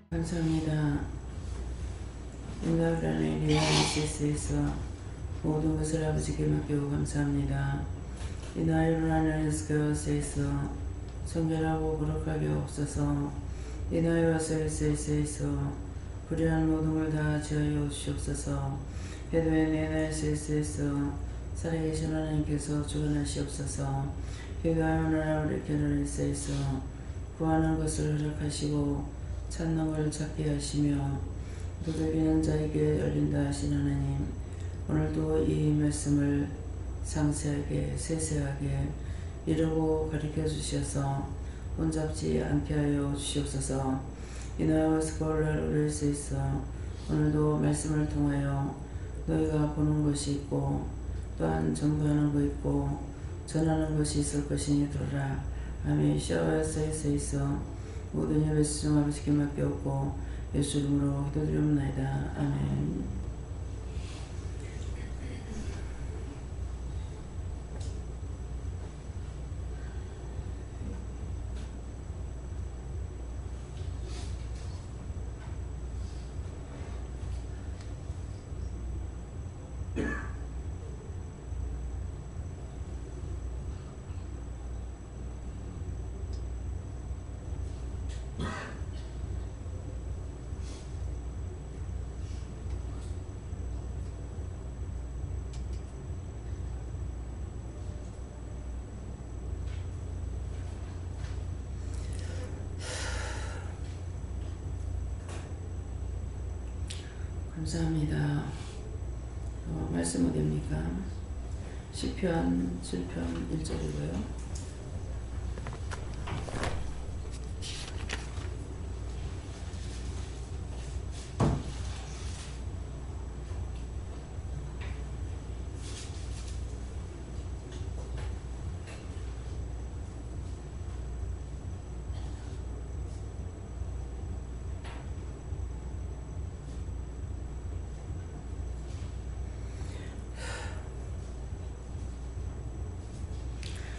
감사합니다. 인간란의 리아이시스에서 모든 것을 아버지께 맡기고 감사합니다. 이 나이로 나는 에스케어스에서 성결하고 거룩하게 없어서 이 나이와 세스에서 불의한 모든 걸 다 지하여 주시옵소서. 회도의 네나이스에서 살아계신 하나님께서 주관하시옵소서. 회도하여 나라를 캐나리스에서 구하는 것을 허락하시고 찾는 걸 찾게 하시며 두들기는 자에게 열린다 하신 하나님, 오늘도 이 말씀을 상세하게 세세하게 이루고 가르쳐 주셔서 혼잡지 않게 하여 주시옵소서. 이나와 스콜라르스에서 오늘도 말씀을 통하여 너희가 보는 것이 있고 또한 전도하는 것 있고 전하는 것이 있을 것이니 들어라. 아멘. 샤와사이스에서 모든 예배 수종 아버지께 맡겼고 예수 이름으로 기도드리옵나이다. 아멘. 감사합니다. 말씀 어디입니까? 시편 7편 1절이고요.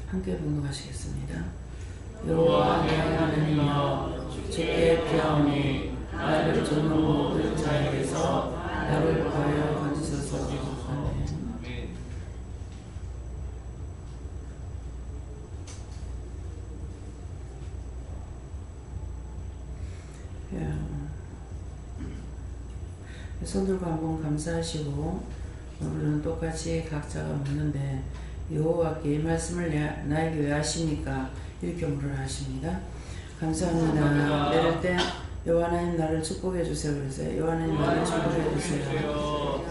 함께 봉독하시겠습니다. 여호와 내 하나님이여, 주께 피하오니 나를 쫓는 모든 자에게서 나를 구하여 건지소서. 아멘. 손들고 한번 감사하시고, 오늘은 똑같이 각자가 묻는데 여호와께 이 말씀을 나에게 왜 하십니까? 이렇게 물으라 하십니다. 감사합니다. 내릴 때 여호와 하나님 나를 축복해 주세요. 그러세요. 여호와 하나님 나를 축복해 주세요.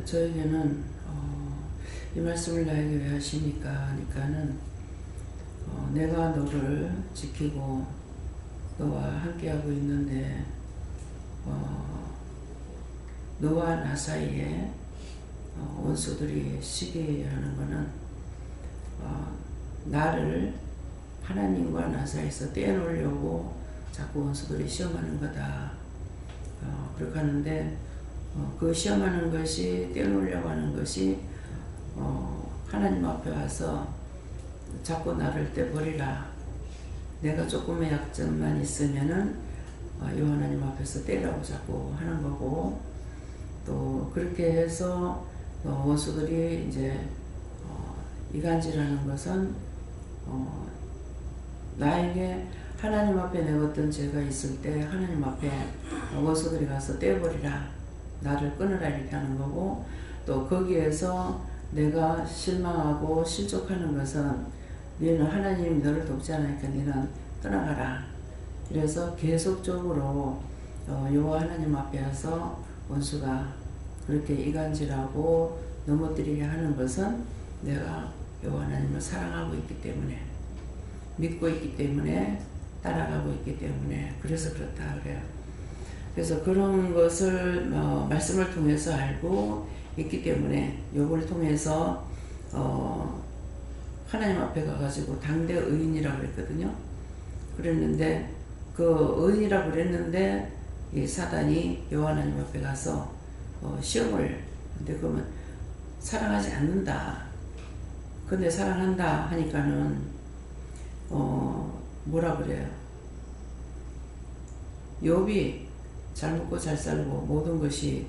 저에게는 이 말씀을 나에게 왜 하십니까? 하니까는 내가 너를 지키고 너와 함께하고 있는데 너와 나 사이에 원수들이 시기하는 거는 나를 하나님과 나 사이에서 떼어놓으려고 자꾸 원수들이 시험하는 거다. 그렇게 하는데 그 시험하는 것이 떼어놓으려고 하는 것이 하나님 앞에 와서 자꾸 나를 떼버리라. 내가 조금의 약점만 있으면은 이 하나님 앞에서 떼라고 자꾸 하는 거고, 또 그렇게 해서 원수들이 이제 이간질하는 것은 나에게 하나님 앞에 내가 어떤 죄가 있을 때 하나님 앞에 원수들이 가서 떼버리라, 나를 끊으라 이렇게 하는 거고, 또 거기에서 내가 실망하고 실족하는 것은 너는 하나님이 너를 돕지 않으니까 너는 떠나가라. 그래서 계속적으로 여호와 하나님 앞에 와서 원수가 그렇게 이간질하고 넘어뜨리게 하는 것은 내가 여호와 하나님을 사랑하고 있기 때문에, 믿고 있기 때문에, 따라가고 있기 때문에 그래서 그렇다 그래요. 그래서 그런 것을 말씀을 통해서 알고 있기 때문에 요걸 통해서 하나님 앞에 가가지고 당대 의인이라고 그랬거든요. 그랬는데 그 의인이라고 그랬는데 이 사단이 여호와 하나님 앞에 가서 시험을, 근데 그러면 사랑하지 않는다. 근데 사랑한다 하니까는 뭐라 그래요? 욥이 잘 먹고 잘 살고 모든 것이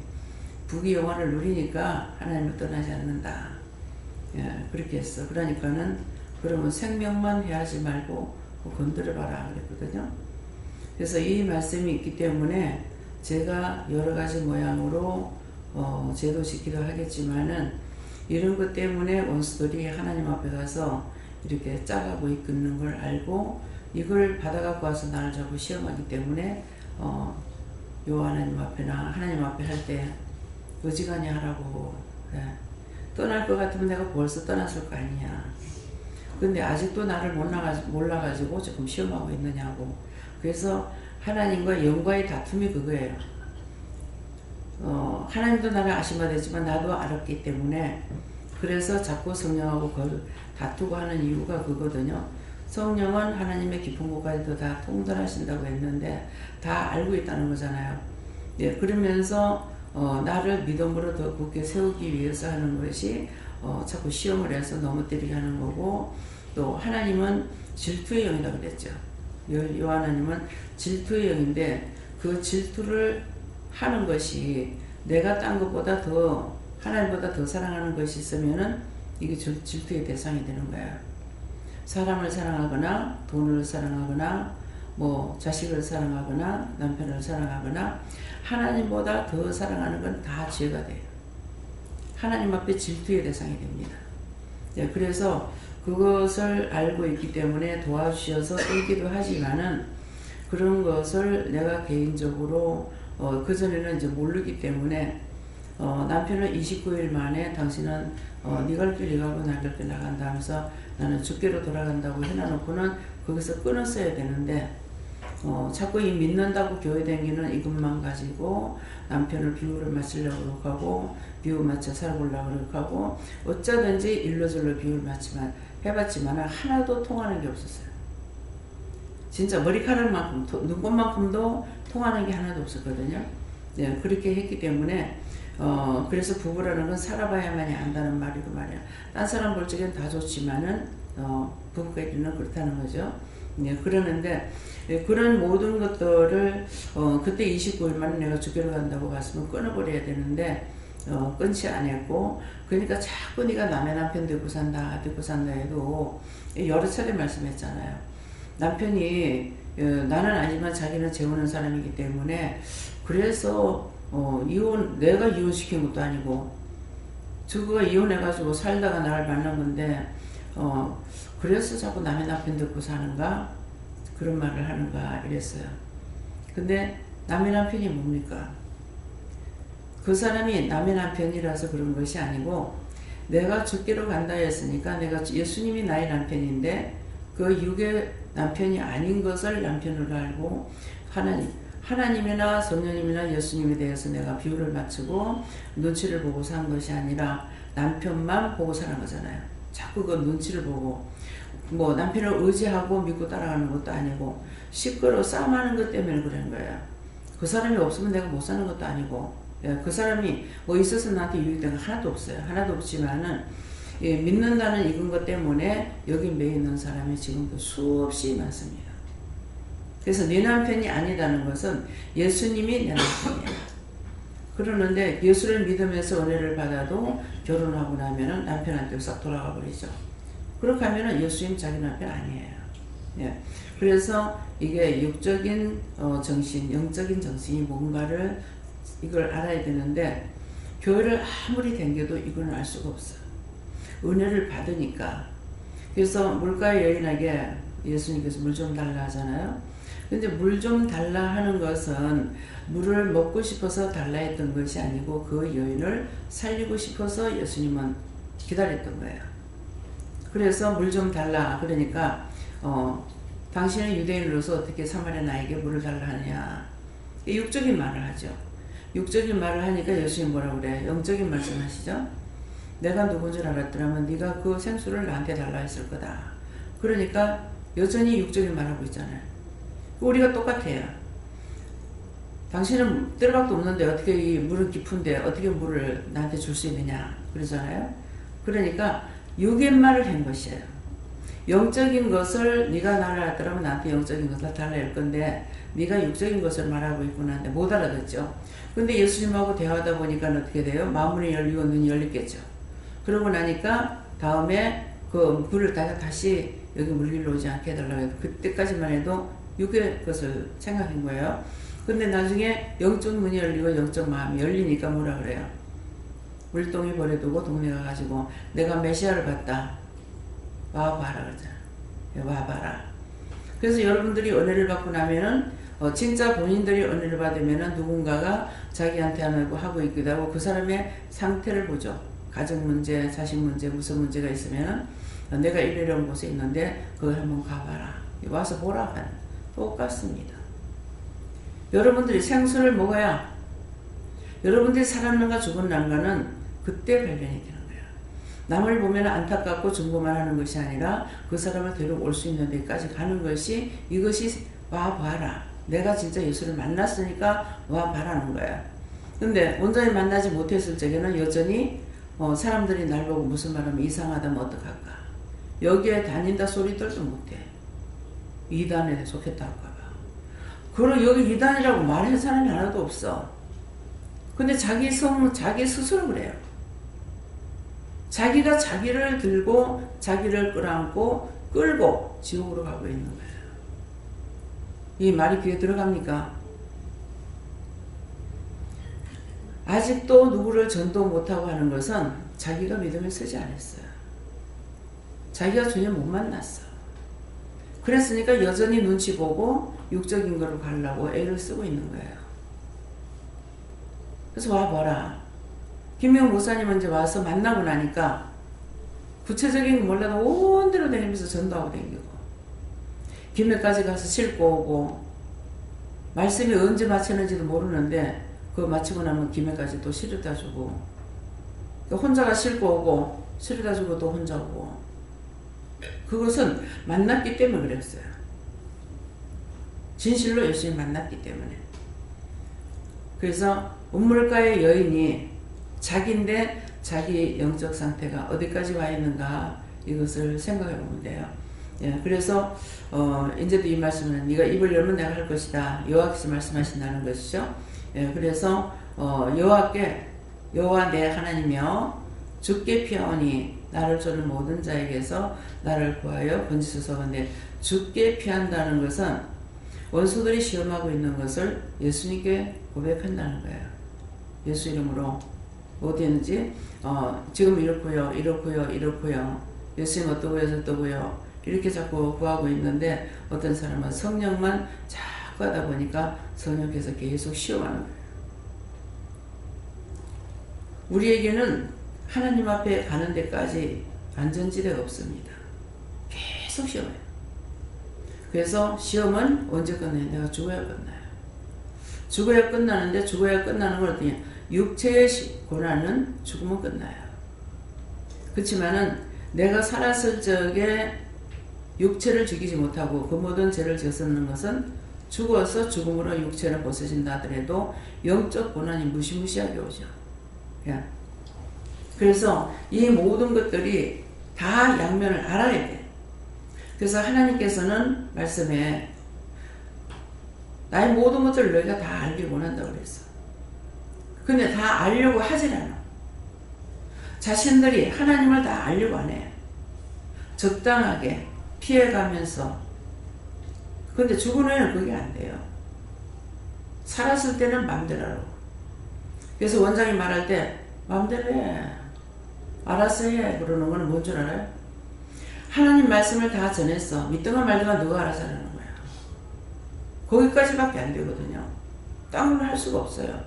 부귀 영화를 누리니까 하나님을 떠나지 않는다. 예, 그렇게 했어. 그러니까는 그러면 생명만 해하지 말고 건드려봐라 그랬거든요. 그래서 이 말씀이 있기 때문에 제가 여러 가지 모양으로 제도 지키도 하겠지만은 이런 것 때문에 원수들이 하나님 앞에 가서 이렇게 짜가고 있는 걸 알고 이걸 받아갖고 와서 나를 자꾸 시험하기 때문에 여호와 하나님 앞에나 하나님 앞에 할 때 어지간히 하라고. 그래. 떠날 것 같으면 내가 벌써 떠났을 거 아니냐. 근데 아직도 나를 몰라가지고 조금 시험하고 있느냐고. 그래서 하나님과 영과의 다툼이 그거예요. 하나님도 나를 아시면 되지만 나도 알았기 때문에 그래서 자꾸 성령하고 다투고 하는 이유가 그거거든요. 성령은 하나님의 깊은 곳까지도 다 통달하신다고 했는데 다 알고 있다는 거잖아요. 예, 그러면서 나를 믿음으로 더 굳게 세우기 위해서 하는 것이 자꾸 시험을 해서 넘어뜨리게 하는 거고, 또 하나님은 질투의 영이라고 그랬죠. 여호와 하나님은 질투의 영인데 그 질투를 하는 것이 내가 딴 것보다 더 하나님보다 더 사랑하는 것이 있으면은 이게 질투의 대상이 되는 거야. 사람을 사랑하거나 돈을 사랑하거나 뭐 자식을 사랑하거나 남편을 사랑하거나 하나님보다 더 사랑하는 건 다 죄가 돼요. 하나님 앞에 질투의 대상이 됩니다. 네, 그래서 그것을 알고 있기 때문에 도와주셔서 쓰기도 하지만은 그런 것을 내가 개인적으로 그전에는 이제 모르기 때문에 남편은 29일 만에 당신은 네 갈 길 네가 가고 나 갈 길 나간다 하면서 나는 주께로 돌아간다고 해놔놓고는 거기서 끊었어야 되는데 자꾸 이 믿는다고 교회 다니는 이것만 가지고 남편을 비유를 맞추려고 하고 비유 맞춰 살아보려고 하고 어쩌든지 일로절로 비유를 해봤지만 하나도 통하는 게 없었어요. 진짜 머리카락만큼 눈곱만큼도 통하는 게 하나도 없었거든요. 네, 그렇게 했기 때문에 그래서 부부라는 건 살아봐야만이 안다는 말이고 말이야. 딴 사람 볼 적엔 다 좋지만은 부부끼리는 그렇다는 거죠. 네, 그러는데 그런 모든 것들을 그때 29일 만에 내가 주교를 간다고 갔으면 끊어버려야 되는데 끊지 않았고, 그러니까 자꾸 네가 남의 남편 데리고 산다 해도 여러 차례 말씀했잖아요. 남편이 나는 아니지만 자기는 재우는 사람이기 때문에 그래서 내가 이혼시킨 것도 아니고 저거가 이혼해가지고 살다가 나를 만난 건데 그래서 자꾸 남의 남편 듣고 사는가 그런 말을 하는가 이랬어요. 근데 남의 남편이 뭡니까? 그 사람이 남의 남편이라서 그런 것이 아니고 내가 주께로 간다 했으니까 내가 예수님이 나의 남편인데 그 육의 남편이 아닌 것을 남편으로 알고 하나님이나 성령님이나 예수님에 대해서 내가 비율을 맞추고 눈치를 보고 산 것이 아니라 남편만 보고 사는 거잖아요. 자꾸 그 눈치를 보고 뭐 남편을 의지하고 믿고 따라가는 것도 아니고 시끄러워 싸움하는 것 때문에 그런 거예요. 그 사람이 없으면 내가 못 사는 것도 아니고 그 사람이 뭐 있어서 나한테 유익된 거 하나도 없어요. 하나도 없지만은 믿는다는 이건 것 때문에 여기 매 있는 사람이 지금도 수없이 많습니다. 그래서 내 남편이 아니다는 것은 예수님이 내 남편이에요. 그러는데 예수를 믿으면서 은혜를 받아도 결혼하고 나면은 남편한테 싹 돌아가 버리죠. 그렇게 하면은 예수님 자기 남편 아니에요. 예. 그래서 이게 육적인 정신, 영적인 정신이 뭔가를 이걸 알아야 되는데 교회를 아무리 댕겨도 이건 알 수가 없어요. 은혜를 받으니까. 그래서 물가의 여인에게 예수님께서 물 좀 달라 하잖아요. 근데 물 좀 달라 하는 것은 물을 먹고 싶어서 달라 했던 것이 아니고 그 여인을 살리고 싶어서 예수님은 기다렸던 거예요. 그래서 물 좀 달라 그러니까 당신은 유대인으로서 어떻게 사마리아 나에게 물을 달라 하느냐. 육적인 말을 하죠. 육적인 말을 하니까 예수님 뭐라고 그래? 영적인 말씀하시죠. 내가 누군 줄 알았더라면 네가 그 생수를 나한테 달라 했을 거다. 그러니까 여전히 육적인 말하고 있잖아요. 우리가 똑같아요. 당신은 뜰박도 없는데 어떻게 이 물은 깊은데 어떻게 물을 나한테 줄 수 있느냐 그러잖아요. 그러니까 육의 말을 한 것이에요. 영적인 것을 네가 나를 알았더라면 나한테 영적인 것을 달라 할 건데 네가 육적인 것을 말하고 있구나 하는데 못 알아듣죠. 근데 예수님하고 대화하다 보니까 어떻게 돼요? 마음이 열리고 눈이 열렸겠죠. 그러고 나니까 다음에 그 물을 다시 여기 물길로 오지 않게 해달라고 해도 그때까지만 해도 육의 것을 생각한 거예요. 근데 나중에 영적 눈이 열리고 영적 마음이 열리니까 뭐라 그래요? 물동이 버려두고 동네 가가지고 내가 메시아를 봤다. 와봐라 그러잖아. 와봐라. 그래서 여러분들이 은혜를 받고 나면은 진짜 본인들이 은혜를 받으면은 누군가가 자기한테 하고 있기도 하고 그 사람의 상태를 보죠. 가정 문제, 자식 문제, 무슨 문제가 있으면은 내가 이래려온 곳에 있는데 그걸 한번 가봐라. 와서 보라 하는 똑같습니다. 여러분들이 생수를 먹어야 여러분들이 살았는가 죽었는가는 그때 발견이 되는 거예요. 남을 보면 안타깝고 증거만 하는 것이 아니라 그 사람을 데리고 올 수 있는 데까지 가는 것이 이것이 와봐라. 내가 진짜 예수를 만났으니까 와봐라는 거야. 근데 온전히 만나지 못했을 적에는 여전히 사람들이 날 보고 무슨 말하면 이상하다면 어떡할까. 여기에 다닌다 소리들도 못해. 이단에 속했다 할까봐. 그리고 여기 이단이라고 말할 사람이 하나도 없어. 근데 자기 스스로 그래요. 자기가 자기를 들고 자기를 끌어안고 끌고 지옥으로 가고 있는 거예요. 이 말이 귀에 들어갑니까? 아직도 누구를 전도 못하고 하는 것은 자기가 믿음을 쓰지 않았어요. 자기가 전혀 못 만났어. 그랬으니까 여전히 눈치 보고 육적인 거로 가려고 애를 쓰고 있는 거예요. 그래서 와봐라. 김명 목사님 이제 와서 만나고 나니까 구체적인 거 몰라도 온 데로 다니면서 전도하고 다니고 김해까지 가서 싣고 오고 말씀이 언제 마치는지도 모르는데 그거 마치고 나면 김해까지 또 실어다 주고 혼자가 싣고 오고 실어다 주고 또 혼자 오고 그것은 만났기 때문에 그랬어요. 진실로 예수님 만났기 때문에. 그래서 운물가의 여인이 자기인데 자기 영적 상태가 어디까지 와 있는가 이것을 생각해 보면 돼요. 예, 그래서 이제도 이 말씀은 네가 입을 열면 내가 할 것이다. 여호와께서 말씀하신다는 것이죠. 예, 그래서 여호와 내 하나님이여 주께 피하오니 나를 쫓는 모든 자에게서 나를 구하여 건지소서. 근데 주께 피한다는 것은 원수들이 시험하고 있는 것을 예수님께 고백한다는 거예요. 예수 이름으로 어디 있는지 지금 이렇고요 예수님 어떠고요 이렇게 자꾸 구하고 있는데 어떤 사람은 성령만 자꾸 하다 보니까 성령께서 계속 시험하는 거예요. 우리에게는 하나님 앞에 가는 데까지 안전지대가 없습니다. 계속 시험해요. 그래서 시험은 언제 끝나요? 내가 죽어야 끝나요. 죽어야 끝나는데 죽어야 끝나는 건 어떠냐? 육체의 고난은 죽으면 끝나요. 그렇지만은 내가 살았을 적에 육체를 죽이지 못하고 그 모든 죄를 지었는 것은 죽어서 죽음으로 육체를 벗어진다 하더라도 영적 고난이 무시무시하게 오죠. 그래서 이 모든 것들이 다 양면을 알아야 돼. 그래서 하나님께서는 말씀에 나의 모든 것들을 너희가 다 알길 원한다고 그랬어. 근데 다 알려고 하질 않아. 자신들이 하나님을 다 알려고 안 해. 적당하게 피해가면서. 근데 죽은 후에는 그게 안 돼요. 살았을 때는 마음대로 하라고. 그래서 원장이 말할 때 마음대로 해. 알아서 해. 그러는 거는 뭔 줄 알아요? 하나님 말씀을 다 전했어. 믿든가 말든가 누가 알아서 하는 거야. 거기까지밖에 안 되거든요. 딴 걸 할 수가 없어요.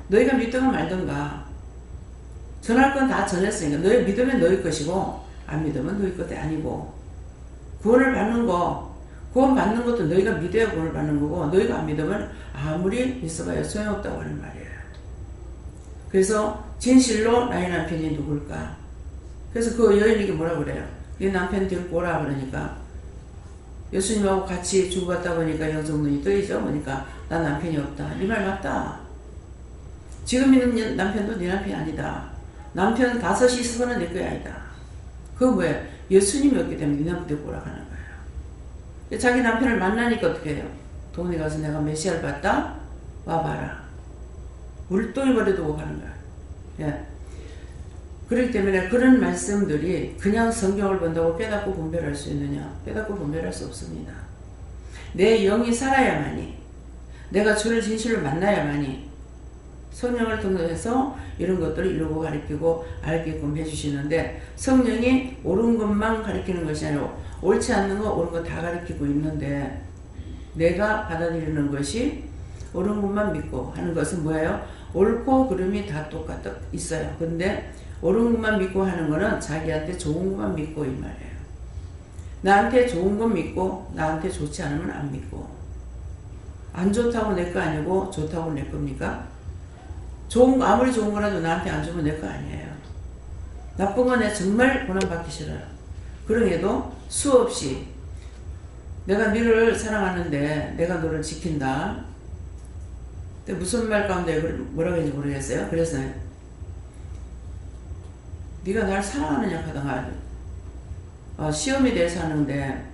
너희가 믿든가 말든가 전할 건 다 전했으니까 너희 믿으면 너희 것이고 안 믿으면 너희 것이 아니고 구원을 받는 거 구원 받는 것도 너희가 믿어야 구원을 받는 거고 너희가 안 믿으면 아무리 있어봐야 소용없다고 하는 말이에요. 그래서 진실로 나의 남편이 누굴까? 그래서 그 여인에게 뭐라 그래요? 네 남편 데리고 오라 그러니까 예수님하고 같이 죽어갔다 보니까 영적 눈이 뜨이죠. 보니까 나 남편이 없다. 네 말 맞다. 지금 있는 남편도 네 남편이 아니다. 남편 5이 있어서는 내 거야 아니다. 그건 뭐예요? 예수님이 없기 때문에 네 남편 데리고 오라 하는 거예요. 자기 남편을 만나니까 어떻게 해요? 동네 가서 내가 메시아를 봤다? 와봐라. 물동이 버려두고 가는 거야. 예. 그렇기 때문에 그런 말씀들이 그냥 성경을 본다고 깨닫고 분별할 수 있느냐? 깨닫고 분별할 수 없습니다. 내 영이 살아야만이, 내가 주를 진실로 만나야만이 성령을 통해서 이런 것들을 이루고 가르치고 알게끔 해주시는데 성령이 옳은 것만 가르치는 것이 아니고 옳지 않는 거 옳은 거 다 가르치고 있는데 내가 받아들이는 것이 옳은 것만 믿고 하는 것은 뭐예요? 옳고 그름이 다 똑같아 있어요. 근데 옳은 것만 믿고 하는 거는 자기한테 좋은 것만 믿고 이 말이에요. 나한테 좋은 것 믿고 나한테 좋지 않으면 안 믿고. 안 좋다고 내 거 아니고 좋다고 내 겁니까? 좋은 거 아무리 좋은 거라도 나한테 안 주면 내 거 아니에요. 나쁜 거 내가 정말 고난받기 싫어요. 그러게도 수없이 내가 너를 사랑하는데 내가 너를 지킨다. 근데 무슨 말 가운데 뭐라고 했는지 모르겠어요. 그래서 네가 날 사랑하느냐 하다가 시험에 대해서 하는데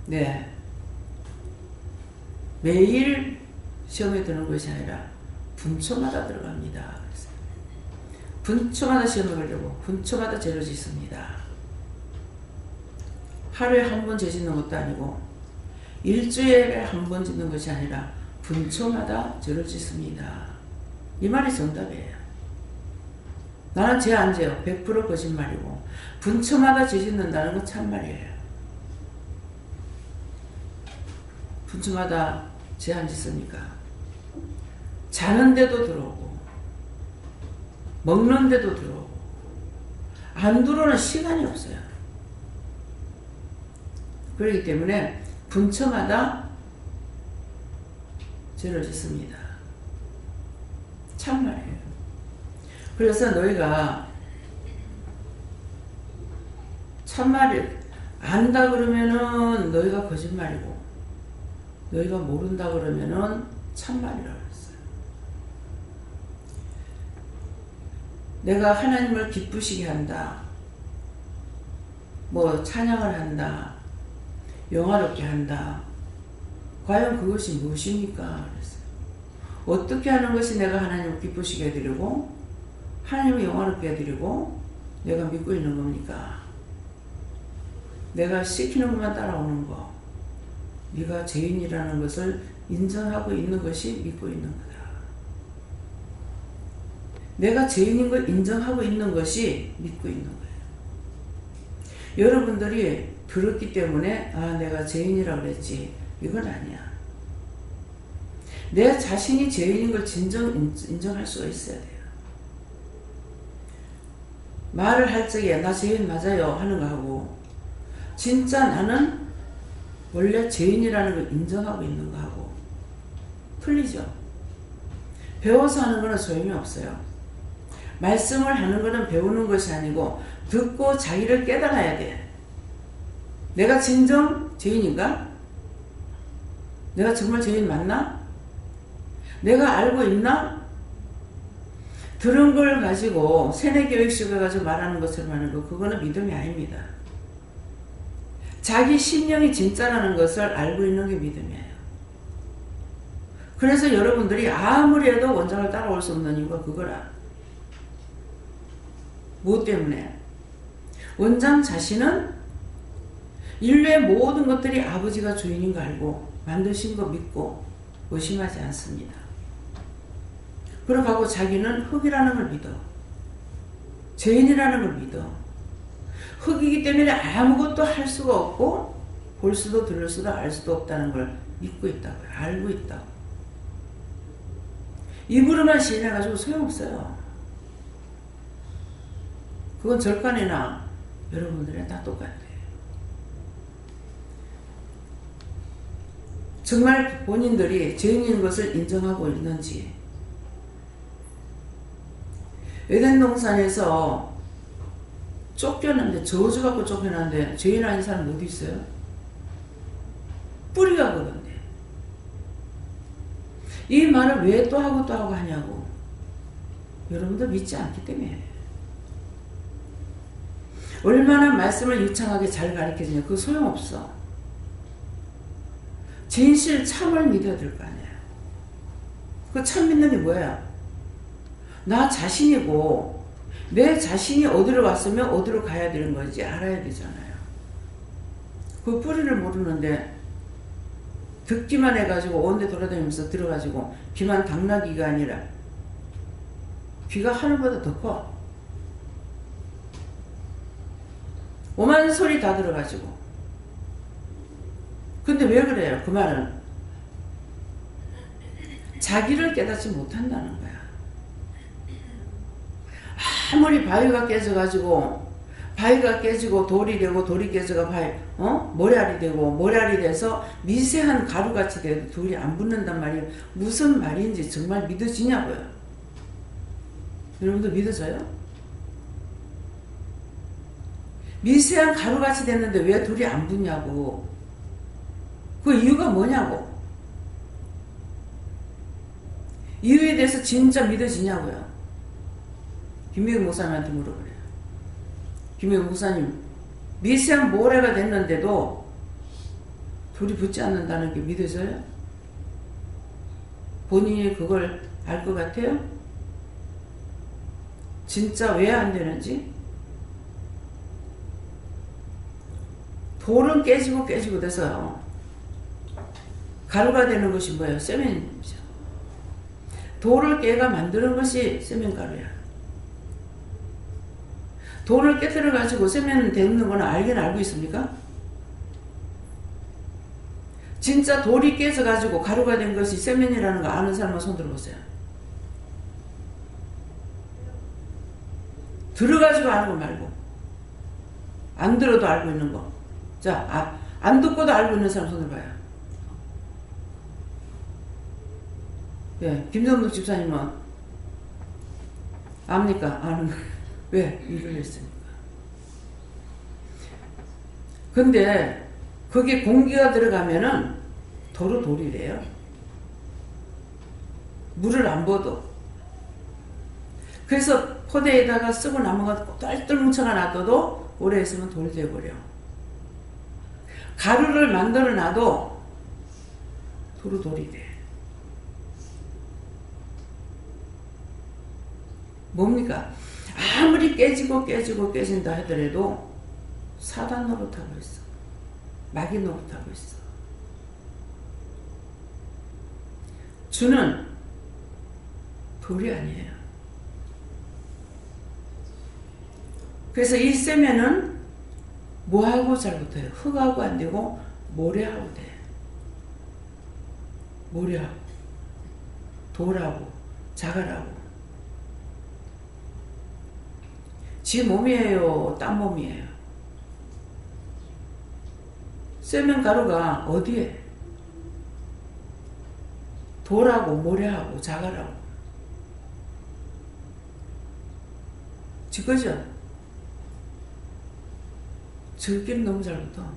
네 매일 시험에 드는 것이 아니라 분초마다 들어갑니다. 그래서 분초마다 시험을 걸려고 분초마다 죄를 짓습니다. 하루에 한 번 죄 짓는 것도 아니고 일주일에 한 번 짓는 것이 아니라 분초마다 죄를 짓습니다. 이 말이 정답이에요. 나는 죄 안 져요. 100% 거짓말이고 분초마다 죄 짓는다는 건 참말이에요. 분초마다 죄 안 짓습니까? 자는데도 들어오고 먹는데도 들어오고 안 들어오는 시간이 없어요. 그렇기 때문에 분초마다 죄를 짓습니다. 참말이에요. 그래서 너희가 참말을 안다 그러면은 너희가 거짓말이고 너희가 모른다 그러면은 참말이라고 했어요. 내가 하나님을 기쁘시게 한다. 뭐 찬양을 한다. 영화롭게 한다. 과연 그것이 무엇입니까? 그랬어요. 어떻게 하는 것이 내가 하나님을 기쁘시게 해드리고 하나님을 영화롭게 해드리고 내가 믿고 있는 겁니까? 내가 시키는 것만 따라오는 거. 네가 죄인이라는 것을 인정하고 있는 것이 믿고 있는 거다. 내가 죄인인 걸 인정하고 있는 것이 믿고 있는 거예요. 여러분들이 들었기 때문에 내가 죄인이라고 그랬지. 이건 아니야. 내 자신이 죄인인 걸 인정할 수가 있어야 돼요. 말을 할 적에 나 죄인 맞아요 하는 거 하고 진짜 나는 원래 죄인이라는 걸 인정하고 있는 거 하고 틀리죠. 배워서 하는 거는 소용이 없어요. 말씀을 하는 거는 배우는 것이 아니고 듣고 자기를 깨달아야 돼. 내가 진정 죄인인가? 내가 정말 죄인 맞나? 내가 알고 있나? 들은 걸 가지고 세뇌교육식을 가지고 말하는 것처럼 하는 거, 그거는 믿음이 아닙니다. 자기 심령이 진짜라는 것을 알고 있는 게 믿음이에요. 그래서 여러분들이 아무리 해도 원장을 따라올 수 없는 이유가 그거라. 무엇 때문에? 원장 자신은 인류의 모든 것들이 아버지가 주인인 거 알고 만드신 거 믿고 의심하지 않습니다. 그러고 자기는 흙이라는 걸 믿어. 죄인이라는 걸 믿어. 흙이기 때문에 아무것도 할 수가 없고 볼 수도 들을 수도 알 수도 없다는 걸 믿고 있다고요. 알고 있다고. 입으로만 시인해가지고 소용없어요. 그건 절간이나 여러분들이랑 다 똑같아요. 정말 본인들이 죄인인 것을 인정하고 있는지. 에덴 동산에서 쫓겼는데, 저주받고 쫓겨났는데 죄인 아닌 사람 어디 있어요? 뿌리가 그건데. 이 말을 왜 또 하고 또 하고 하냐고. 여러분들 믿지 않기 때문에. 얼마나 말씀을 유창하게 잘 가르쳐주냐. 그거 소용없어. 진실 참을 믿어야 될 거 아니야. 그 참 믿는 게 뭐야? 나 자신이고 내 자신이 어디로 왔으면 어디로 가야 되는 건지 알아야 되잖아요. 그 뿌리를 모르는데 듣기만 해가지고 온데 돌아다니면서 들어가지고 귀만 당나귀가 아니라 귀가 하늘보다 더 커. 오만 소리 다 들어가지고. 근데 왜 그래요? 그 말은 자기를 깨닫지 못한다는 거야. 아무리 바위가 깨져가지고 바위가 깨지고 돌이 되고 돌이 깨져가 모래알이 되고 모래알이 돼서 미세한 가루같이 돼도 돌이 안 붙는단 말이에요. 무슨 말인지 정말 믿어지냐고요. 여러분들 믿어져요? 미세한 가루같이 됐는데 왜 돌이 안 붙냐고. 그 이유가 뭐냐고. 이유에 대해서 진짜 믿어지냐고요. 김미경 목사님한테 물어보래요. 김미경 목사님, 미세한 모래가 됐는데도 돌이 붙지 않는다는 게 믿어져요? 본인이 그걸 알 것 같아요? 진짜 왜 안 되는지? 돌은 깨지고 돼서요. 가루가 되는 것이 뭐예요? 세면이죠. 돌을 깨가 만드는 것이 세면가루야. 돌을 깨뜨려가지고 세면 되는 건 알긴 알고 있습니까? 진짜 돌이 깨져가지고 가루가 된 것이 세면이라는 거 아는 사람은 손 들어보세요. 들어가지고 아는 거 말고. 안 들어도 알고 있는 거. 자, 안 듣고도 알고 있는 사람 손 들어봐요. 예, 김정숙 집사님은 압니까? 아는 거예요. 왜? 일을 했으니까. 근데 거기에 공기가 들어가면은 도로 돌이래요. 물을 안 붓어. 그래서 포대에다가 쓰고 나무가 똘똘 뭉쳐가 놔둬도 오래 있으면 돌 돼버려. 가루를 만들어 놔도 도로 돌이 돼. 뭡니까? 아무리 깨진다 하더라도 사단 노릇하고 있어. 마귀 노릇하고 있어. 주는 돌이 아니에요. 그래서 이 세면은 뭐하고 잘 붙어요? 흙하고 안 되고 모래하고 돼. 모래하고 돌하고 자갈하고. 지 몸이에요? 딴 몸이에요? 세면 가루가 어디에? 돌하고 모래하고 자갈하고. 그죠? 저기는 너무 잘 붙어.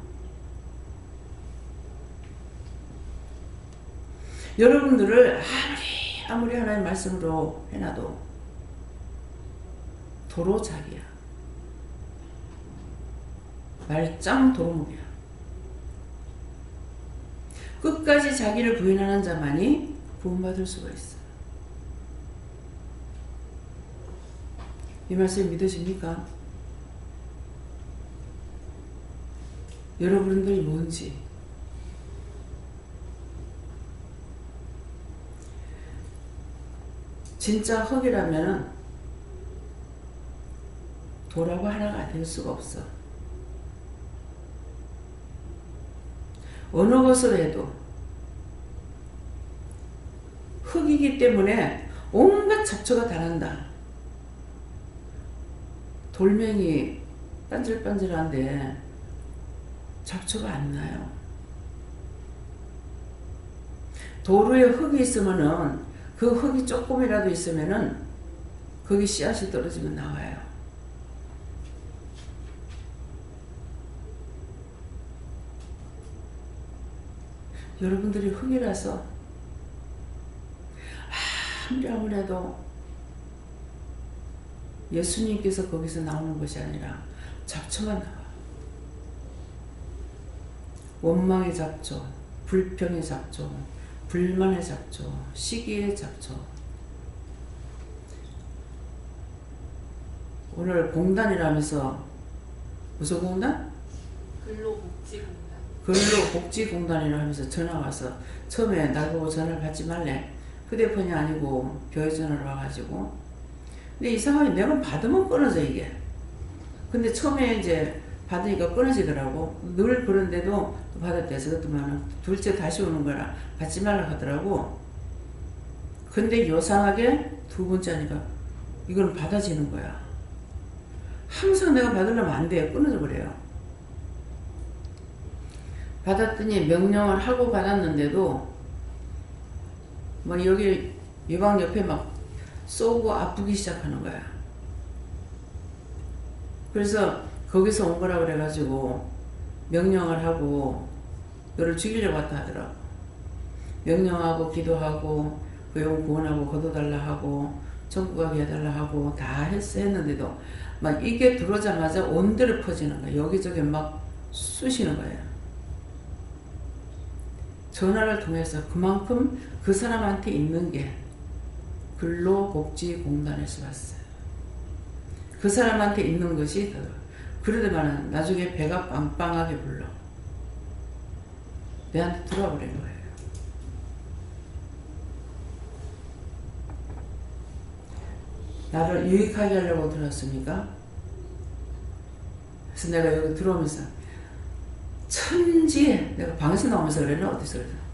여러분들을 아무리 하나님 말씀으로 해놔도 도로자기야. 말짱 도루묵이야. 끝까지 자기를 부인하는 자만이 구원받을 수가 있어. 이 말씀 믿으십니까? 여러분들이 뭔지 진짜 흙이라면 돌하고 하나가 될 수가 없어. 어느 것을 해도 흙이기 때문에 온갖 잡초가 다 난다. 돌멩이 반질반질한데 잡초가 안 나요. 도루에 흙이 있으면은 그 흙이 조금이라도 있으면은 거기 씨앗이 떨어지면 나와요. 여러분들이 흙이라서 아무래도 예수님께서 거기서 나오는 것이 아니라 잡초만 나와. 원망의 잡초, 불평의 잡초, 불만의 잡초, 시기의 잡초. 오늘 공단이라면서 무슨 공단? 근로복지공단. 근로복지공단이라 하면서 전화 와서 처음에 나보고 전화를 받지 말래. 휴대폰이 아니고 교회 전화를 와가지고. 근데 이상하게 내가 받으면 끊어져 이게. 근데 처음에 이제 받으니까 끊어지더라고. 늘 그런데도 받았대서 그랬더만 둘째 다시 오는 거라 받지 말라 하더라고. 근데 요상하게 두 번째 하니까 이건 받아지는 거야. 항상 내가 받으려면 안 돼요. 끊어져 버려요. 받았더니 명령을 하고 받았는데도 막 여기 유방 옆에 막 쏘고 아프기 시작하는 거야. 그래서 거기서 온 거라 그래가지고 명령을 하고 너를 죽이려고 왔다 하더라고. 명령하고 기도하고 그 영 구원하고 거둬달라 하고 천국 가게 해달라 하고 다 했는데도 막 이게 들어오자마자 온데로 퍼지는 거야. 여기저기 막 쑤시는 거야. 전화를 통해서 그만큼 그 사람한테 있는 게 근로복지공단에서 왔어요. 그 사람한테 있는 것이 그러더만 나중에 배가 빵빵하게 불러. 내한테 들어와버린 거예요. 나를 유익하게 하려고 들었습니까? 그래서 내가 여기 들어오면서 천지에 내가 방에서 나오면서 그랬나 어디서 그랬나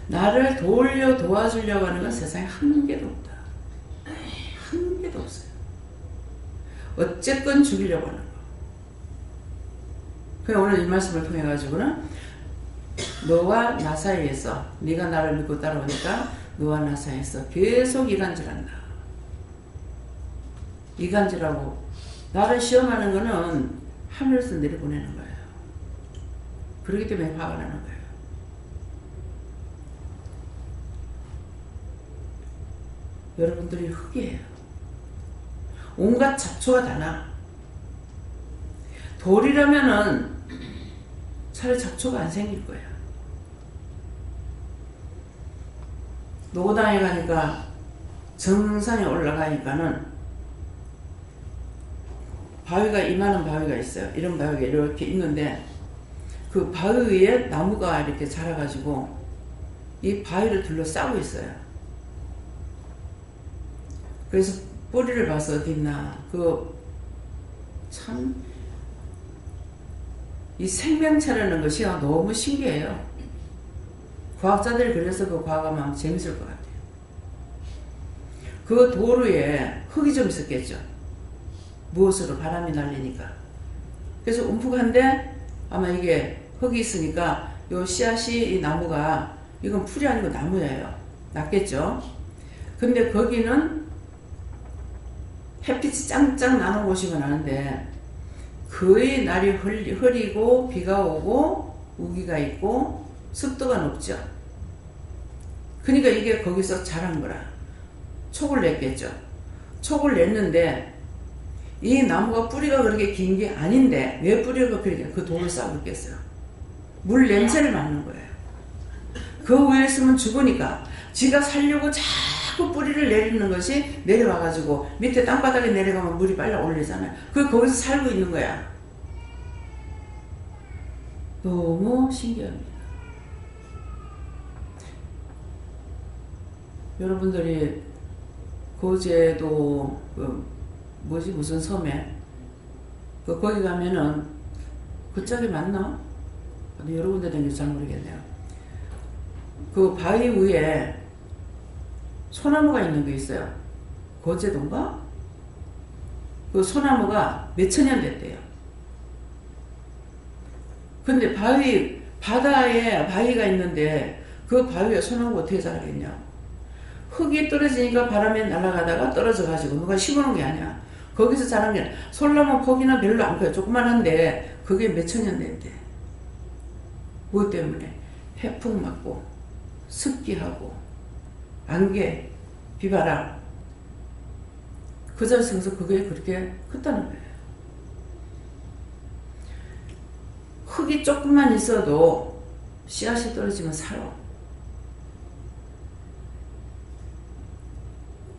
나를 도와주려고 하는 건 세상에 한 개도 없다. 한 개도 없어요. 어쨌건 죽이려고 하는 거. 그냥 오늘 이 말씀을 통해 가지고는 너와 나 사이에서 네가 나를 믿고 따라오니까 너와 나 사이에서 계속 이간질한다. 이간질하고 나를 시험하는 거는 하늘에서 내려보내는 거예요. 그렇기 때문에 화가 나는 거예요. 여러분들이 흙이에요. 온갖 잡초가 다 나. 돌이라면은 차라리 잡초가 안 생길 거야. 노당에 가니까 정상에 올라가니까는 바위가 이만한 바위가 있어요. 이런 바위가 이렇게 있는데 그 바위 위에 나무가 이렇게 자라가지고 이 바위를 둘러싸고 있어요. 그래서 뿌리를 봐서 어디 있나 참 이 생명체라는 것이 너무 신기해요. 과학자들이 그래서 그 과학하면 재밌을 것 같아요. 그 도루에 흙이 좀 있었겠죠. 무엇으로? 바람이 날리니까. 그래서 움푹한데 아마 이게 흙이 있으니까 요 씨앗이 이 나무가 이건 풀이 아니고 나무예요. 낫겠죠? 근데 거기는 햇빛이 짱짱 나는 곳이면 아는데 거의 날이 흐리고 비가 오고 우기가 있고 습도가 높죠. 그러니까 이게 거기서 자란 거라. 촉을 냈겠죠. 촉을 냈는데 이 나무가 뿌리가 그렇게 긴 게 아닌데 왜 뿌리가 그렇게 그 돌을 싸고 있겠어요? 물 냄새를 맡는 거예요. 그 위에 있으면 죽으니까 지가 살려고 자꾸 뿌리를 내리는 것이 내려와가지고 밑에 땅바닥에 내려가면 물이 빨리 올리잖아요. 그 거기서 살고 있는 거야. 너무 신기합니다. 여러분들이 거제도 무슨 섬에 거기 가면은 그 짝이 맞나? 여러 군데 다니서 잘 모르겠네요. 그 바위 위에 소나무가 있는 게 있어요. 거제도인가? 그 소나무가 몇천 년 됐대요. 근데 바다에 바위가 있는데 그 바위에 소나무가 어떻게 자라겠냐? 흙이 떨어지니까 바람에 날아가다가 떨어져가지고 누가 심어놓은 게 아니야. 거기서 자란 게 솔나무 폭이나 별로 안 커요. 조그만한데 그게 몇천 년 됐대. 뭐 때문에? 해풍 맞고 습기하고 안개, 비바람 그 자리에서 그게 그렇게 컸다는 거예요. 흙이 조금만 있어도 씨앗이 떨어지면 살아.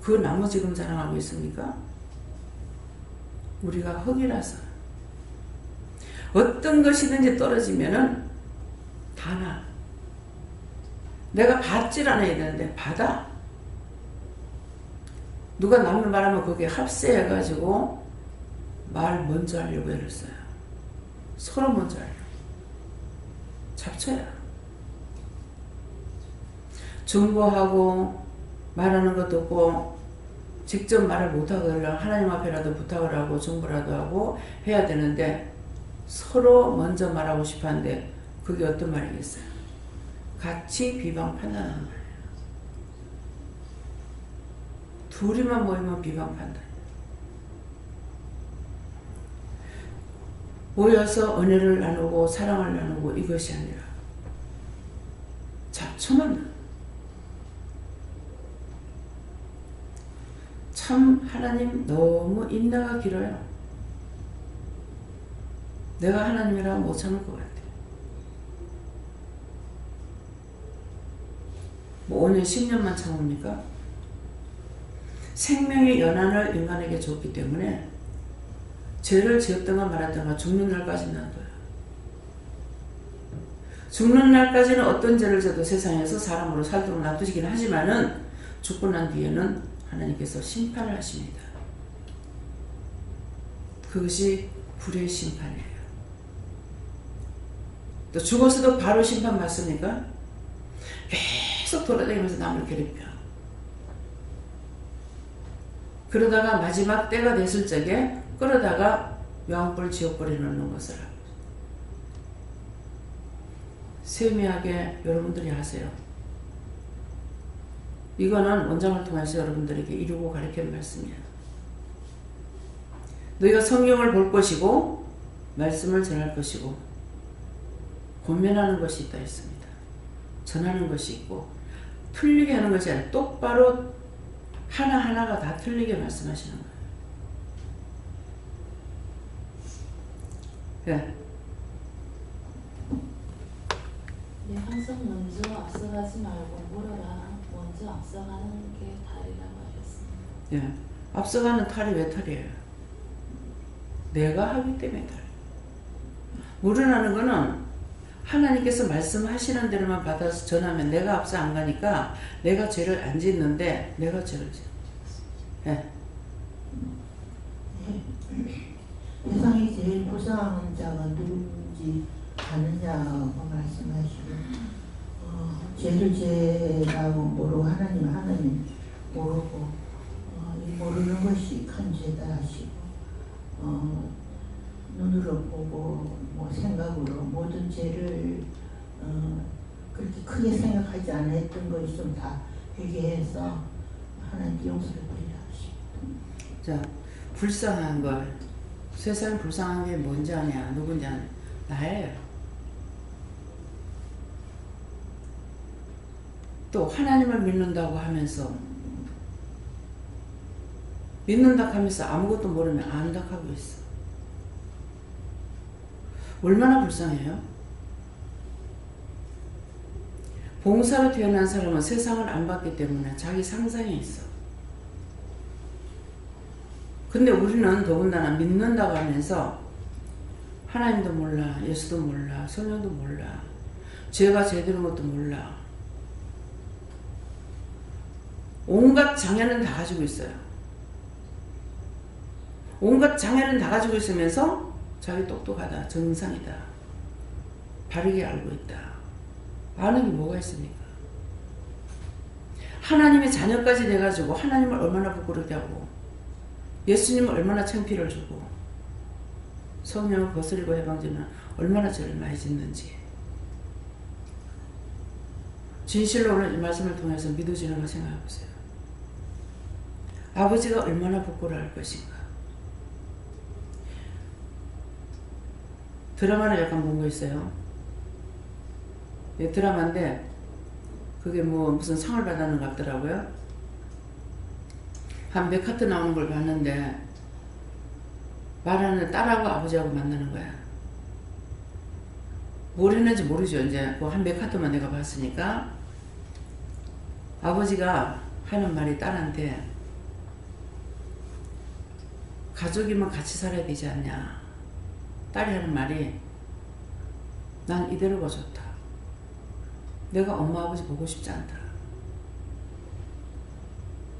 그 나무 지금 자랑하고 있습니까? 우리가 흙이라서 어떤 것이든지 떨어지면은 다 나. 내가 받질 않아야 되는데 받아. 누가 남을 말하면 거기에 합세해가지고 말 먼저 하려고 애를 써요. 서로 먼저 하려고. 잡초야. 중보하고 말하는 것도 없고 직접 말을 못하거나 하나님 앞에라도 부탁을 하고 중보라도 하고 해야 되는데 서로 먼저 말하고 싶었는데 그게 어떤 말이겠어요? 같이 비방 판단하는 말이에요. 둘이만 모이면 비방 판단. 모여서 은혜를 나누고 사랑을 나누고 이것이 아니라 잡초만. 참 하나님 너무 인내가 길어요. 내가 하나님이라면 못 참을 것 같아. 뭐 5년 10년만 참습니까? 생명의 연한을 인간에게 줬기 때문에 죄를 지었던가 말았던가 죽는 날까지 놔둬요. 죽는 날까지는 어떤 죄를 져도 세상에서 사람으로 살도록 놔두시긴 하지만은 죽고 난 뒤에는 하나님께서 심판을 하십니다. 그것이 불의 심판이에요. 또 죽어서도 바로 심판받습니까? 계속 돌아다니면서 남을 괴롭혀. 그러다가 마지막 때가 됐을 적에 끌어다가 영불 지옥불에 넣는 것을 세미하게 여러분들이 하세요. 이거는 원장을 통해서 여러분들에게 이루고 가르치는 말씀이야. 너희가 성경을 볼 것이고 말씀을 전할 것이고 권면하는 것이 있다 했습니다. 전하는 것이 있고 틀리게 하는 것이 아니라 똑바로 하나하나가 다 틀리게 말씀하시는 거예요. 네. 네, 항상 먼저 앞서가지 말고 물어라. 먼저 앞서가는 게 탈이라고 하셨습니다. 예. 앞서가는 탈이 왜 탈이에요? 내가 하기 때문에 탈. 물어나는 거는 하나님께서 말씀하시는 대로만 받아서 전하면 내가 앞서 안 가니까 내가 죄를 안 짓는데 내가 죄를 짓는 거예요. 예. 세상에 제일 불쌍한 자가 누군지 아느냐고 말씀하시고 죄를 죄라고 모르고 하나님 모르고 이 모르는 것이 큰 죄다 하시고 눈으로 보고 뭐 생각으로 모든 죄를 그렇게 크게 생각하지 않아 했던 것이 좀 다 회개해서 하나님께 용서를 드리라 하십니다. 자, 불쌍한 걸, 세상 불쌍한 게 뭔지 아냐, 누군지 아냐, 나예요. 또 하나님을 믿는다고 하면서 믿는다 하면서 아무것도 모르면 안다 하고 있어. 얼마나 불쌍해요? 봉사로 태어난 사람은 세상을 안 봤기 때문에 자기 상상에 있어. 근데 우리는 더군다나 믿는다고 하면서 하나님도 몰라, 예수도 몰라, 성령도 몰라, 죄가 제대로 것도 몰라. 온갖 장애는 다 가지고 있어요. 온갖 장애는 다 가지고 있으면서 자기 똑똑하다, 정상이다, 바르게 알고 있다. 아는 게 뭐가 있습니까? 하나님의 자녀까지 돼가지고 하나님을 얼마나 부끄럽게 하고 예수님을 얼마나 창피를 주고 성령을 거스리고 해방되면 얼마나 죄를 많이 짓는지 진실로 오늘 이 말씀을 통해서 믿어지는 걸 생각해 보세요. 아버지가 얼마나 부끄러워할 것인가. 드라마를 약간 본 거 있어요. 예, 드라마인데 그게 뭐 무슨 상을 받았는 것 같더라고요. 한 몇 카트 나오는 걸 봤는데 말하는 딸하고 아버지하고 만나는 거야. 뭘 했는지 모르죠. 이제 그 한 몇 카트만 내가 봤으니까 아버지가 하는 말이 딸한테 가족이면 같이 살아야 되지 않냐. 딸이 하는 말이 난 이대로가 좋다. 내가 엄마 아버지 보고 싶지 않다.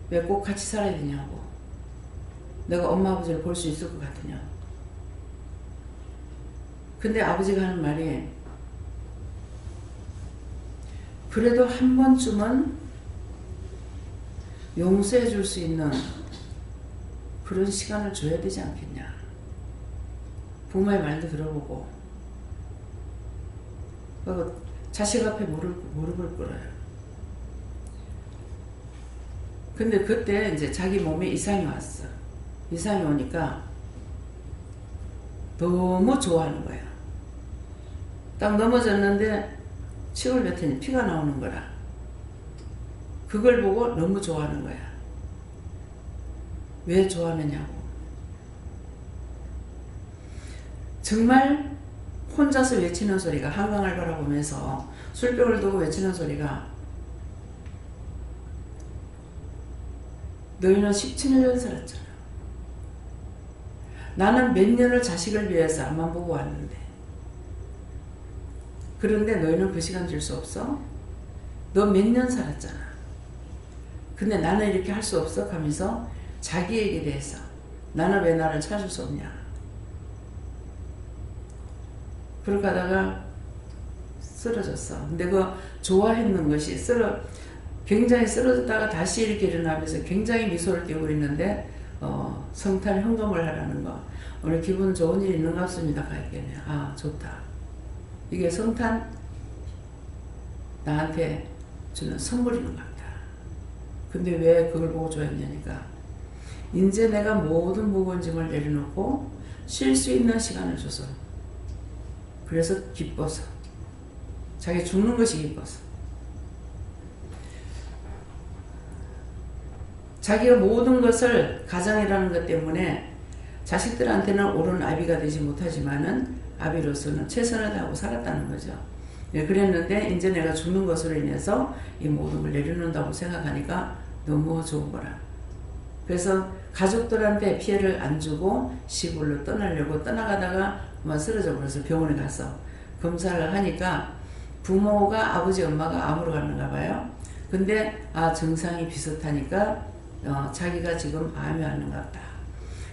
왜 꼭 같이 살아야 되냐고. 내가 엄마 아버지를 볼 수 있을 것 같으냐. 근데 아버지가 하는 말이 그래도 한 번쯤은 용서해 줄 수 있는 그런 시간을 줘야 되지 않겠냐. 부모의 말도 들어보고 자식 앞에 무릎을 꿇어요. 근데 그때 이제 자기 몸에 이상이 왔어. 이상이 오니까 너무 좋아하는 거야. 딱 넘어졌는데 침을 뱉으니 피가 나오는 거라. 그걸 보고 너무 좋아하는 거야. 왜 좋아하느냐고. 정말 혼자서 외치는 소리가, 한강을 바라보면서 술병을 두고 외치는 소리가 너희는 17년 살았잖아. 나는 몇 년을 자식을 위해서 앞만 보고 왔는데 그런데 너희는 그 시간 줄 수 없어? 너 몇 년 살았잖아. 근데 나는 이렇게 할 수 없어? 하면서 자기에게 대해서 나는 왜 나를 찾을 수 없냐. 그렇게 하다가 쓰러졌어. 근데 그 좋아했는 것이 굉장히 쓰러졌다가 다시 이렇게 일어나면서 굉장히 미소를 띄우고 있는데 성탄 현금을 하라는 거. 오늘 기분 좋은 일 있는 것 같습니다. 가있겠네요. 아 좋다. 이게 성탄 나한테 주는 선물인 것 같다. 근데 왜 그걸 보고 좋아했냐니까 이제 내가 모든 무거운 짐을 내려놓고 쉴 수 있는 시간을 줘서 그래서 기뻐서 자기 죽는 것이 기뻐서 자기가 모든 것을 가장이라는 것 때문에 자식들한테는 옳은 아비가 되지 못하지만은 아비로서는 최선을 다하고 살았다는 거죠. 예, 그랬는데 이제 내가 죽는 것으로 인해서 이 모든 걸 내려놓는다고 생각하니까 너무 좋은 거라. 그래서 가족들한테 피해를 안 주고 시골로 떠나려고 떠나가다가 그만 쓰러져 버려서 병원에 가서 검사를 하니까 부모가 아버지 엄마가 암으로 갔는가 봐요. 근데 증상이 비슷하니까 자기가 지금 암이 왔는 것 같다.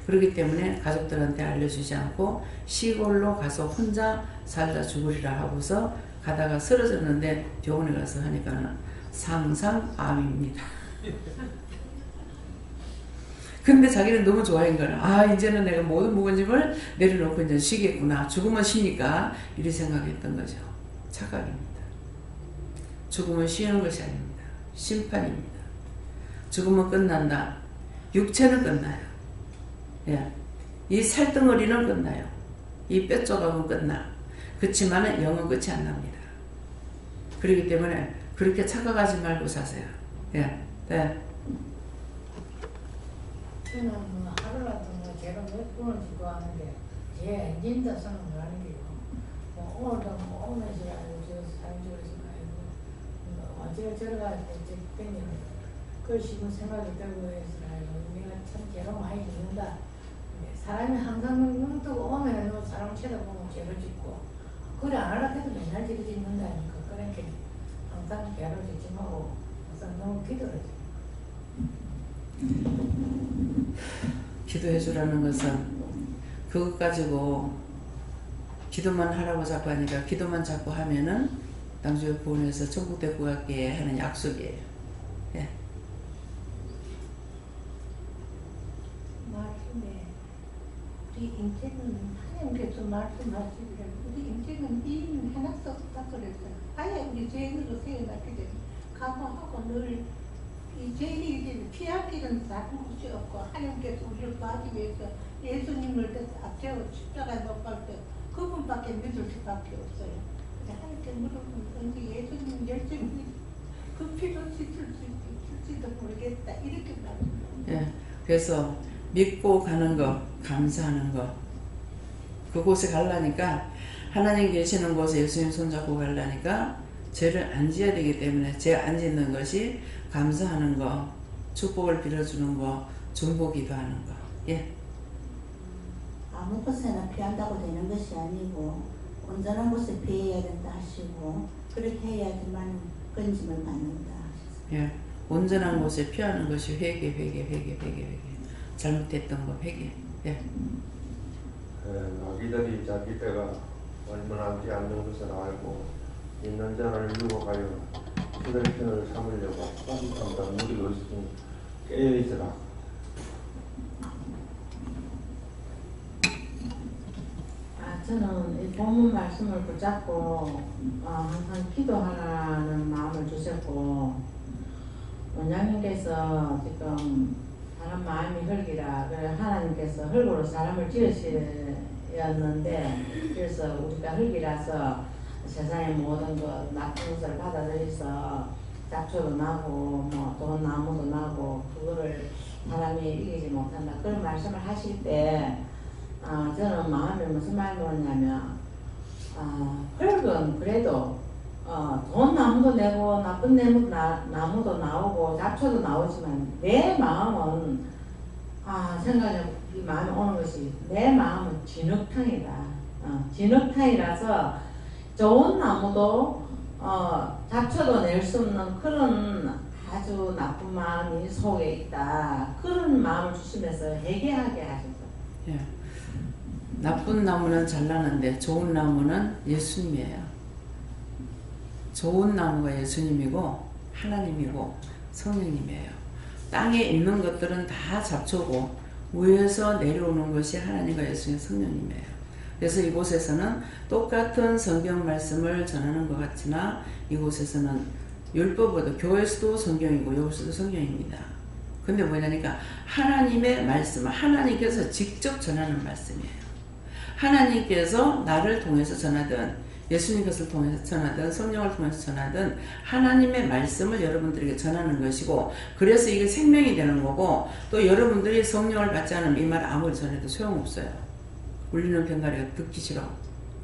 그렇기 때문에 가족들한테 알려주지 않고 시골로 가서 혼자 살다 죽으리라 하고서 가다가 쓰러졌는데 병원에 가서 하니까 상상암입니다. 근데 자기는 너무 좋아한 거라. 이제는 내가 모든 무거운 짐을 내려놓고 이제 쉬겠구나. 죽으면 쉬니까 이렇게 생각했던 거죠. 착각입니다. 죽음은 쉬는 것이 아닙니다. 심판입니다. 죽음은 끝난다. 육체는 끝나요. 예. 이 살덩어리는 끝나요. 이 뼈조각은 끝나. 그렇지만 영은 끝이 안 납니다. 그렇기 때문에 그렇게 착각하지 말고 사세요. 예. 네. 저는 뭐 하루라도 뭐 제가 몇 번을 주고 하는데 제 엔진다 생각을 하는 게요. 뭐 오늘도 뭐 오면서 아니고 저 사인줄에서 아니고 뭐 어제 저러가 땡기는 그걸 지금 생각이 들고 해서 아이고 내가 참 죄를 많이 짓는다. 사람이 항상 눈 뜨고 오면 사람 쳐다보면 죄를 짓고 그래 안 하려고 해도 맨날 죄를 짓는다니까. 그러니까 항상 죄를 짓지 말고 항상 너무 기도를 지. 기도해 주라는 것은 그것 가지고 기도만 하라고 자꾸 하니까 기도만 자꾸 하면은 나중에 구원해서 천국 데리고 갈게 하는 약속이에요. 예. 말씀에 우리 인생은 하나님께서 말씀하시기를 우리 인생은 이인 하나도 없다 그랬어요. 아예 우리 죄인으로 세워놨기 때문에 각오하고 늘 이 죄인이 피할 길은 다른 곳이 없고 하나님께서 우리를 구하기 위해서 예수님을 앞세워 십자가에 못 박혀 그분밖에 믿을 수밖에 없어요. 근데 하나님께 물어보면 언제 예수님 열심히 그 피로 씻을 수 있을지도 모르겠다 이렇게 말합니다. 예. 그래서 믿고 가는 거, 감사하는 거, 그곳에 가려니까 하나님 계시는 곳에 예수님 손잡고 가려니까 죄를 안 지어야 되기 때문에 죄 안 짓는 것이 감사하는 거, 축복을 빌어주는 거, 중보기도 하는 거. 예. 아무 곳에나 피한다고 되는 것이 아니고 온전한 곳에 피해야 된다 하시고 그렇게 해야지만 건짐을 받는다 하셨어요. 예. 온전한 곳에 피하는 것이 회개. 잘못했던 거 회개. 예. 아기들이 자기 때가 얼마 남지 않는 것을 알고 있는 자를 유혹하여 그들 편을 삼으려고 꼼꼼한 무리가 있으니 깨어있으라. 저는 이 본문 말씀을 붙잡고 항상 기도하라는 마음을 주셨고 원장님께서 지금 사람 마음이 흙이라 그래 하나님께서 흙으로 사람을 지으셨는데 그래서 우리가 흙이라서 세상의 모든 것 나쁜 것을 받아들여서 잡초도 나고 뭐 돈 나무도 나고 그거를 사람이 이기지 못한다 그런 말씀을 하실 때 저는 마음에 무슨 말이 들었냐면 흙은 그래도 돈 나무도 내고 나쁜 나무도 나오고 잡초도 나오지만 내 마음은 생각해 이 마음에 오는 것이 내 마음은 진흙탕이다. 진흙탕이라서 좋은 나무도 잡초도 낼 수 없는 그런 아주 나쁜 마음이 속에 있다. 그런 마음을 주시면서 회개하게 하셨어요. 예. 나쁜 나무는 잘나는데 좋은 나무는 예수님이에요. 좋은 나무가 예수님이고 하나님이고 성령님이에요. 땅에 있는 것들은 다 잡초고 위에서 내려오는 것이 하나님과 예수님의 성령님이에요. 그래서 이곳에서는 똑같은 성경 말씀을 전하는 것 같으나 이곳에서는 율법보다 교회에서도 성경이고 여기서도 성경입니다. 근데 뭐냐니까 하나님의 말씀, 하나님께서 직접 전하는 말씀이에요. 하나님께서 나를 통해서 전하든 예수님께서 통해서 전하든 성령을 통해서 전하든 하나님의 말씀을 여러분들에게 전하는 것이고 그래서 이게 생명이 되는 거고 또 여러분들이 성령을 받지 않으면 이 말 아무리 전해도 소용없어요. 울리는 병가리가 듣기 싫어.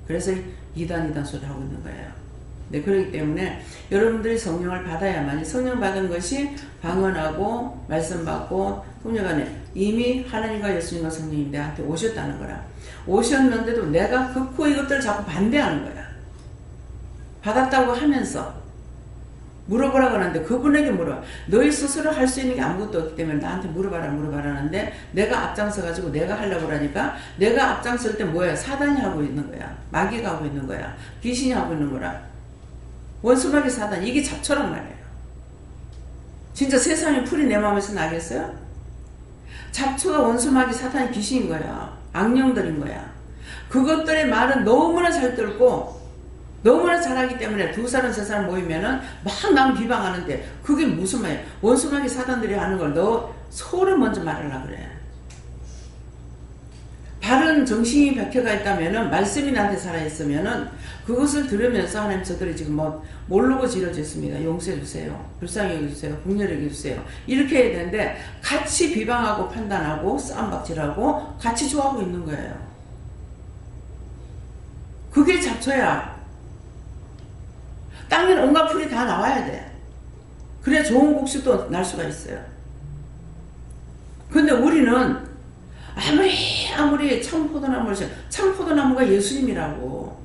그래서 이단 소리 하고 있는 거예요. 네, 그렇기 때문에 여러분들이 성령을 받아야만 성령 받은 것이 방언하고 말씀 받고 성령 안에 이미 하나님과 예수님과 성령이 내한테 오셨다는 거라. 오셨는데도 내가 극호 이것들을 자꾸 반대하는 거야. 받았다고 하면서 물어보라고 하는데 그분에게 물어. 너희 스스로 할 수 있는 게 아무것도 없기 때문에 나한테 물어봐라 하는데 내가 앞장서 가지고 내가 하려고 그러니까 내가 앞장설 때 뭐야? 사단이 하고 있는 거야. 마귀가 하고 있는 거야. 귀신이 하고 있는 거라. 원수마귀 사단 이게 잡초란 말이에요. 진짜 세상에 풀이 내 마음에서 나겠어요? 잡초가 원수마귀 사단이 귀신인 거야. 악령들인 거야. 그것들의 말은 너무나 잘 들고 너무나 잘하기 때문에 두 사람 세 사람 모이면은 막 남 비방하는데 그게 무슨 말이야. 원수마귀 사단들이 하는 걸 너 서로 먼저 말하려고 그래. 바른 정신이 박혀가 있다면은 말씀이 나한테 살아있으면은 그것을 들으면서 하나님 저들이 지금 뭐 모르고 지어졌습니다. 용서해주세요. 불쌍히 여겨주세요. 국렬히 여겨주세요. 이렇게 해야 되는데 같이 비방하고 판단하고 싸움박질하고 같이 좋아하고 있는 거예요. 그게 잡초야. 땅에 온갖 풀이 다 나와야 돼. 그래야 좋은 곡식도 날 수가 있어요. 근데 우리는 아무리 참포도나무를 참포도나무가 예수님이라고.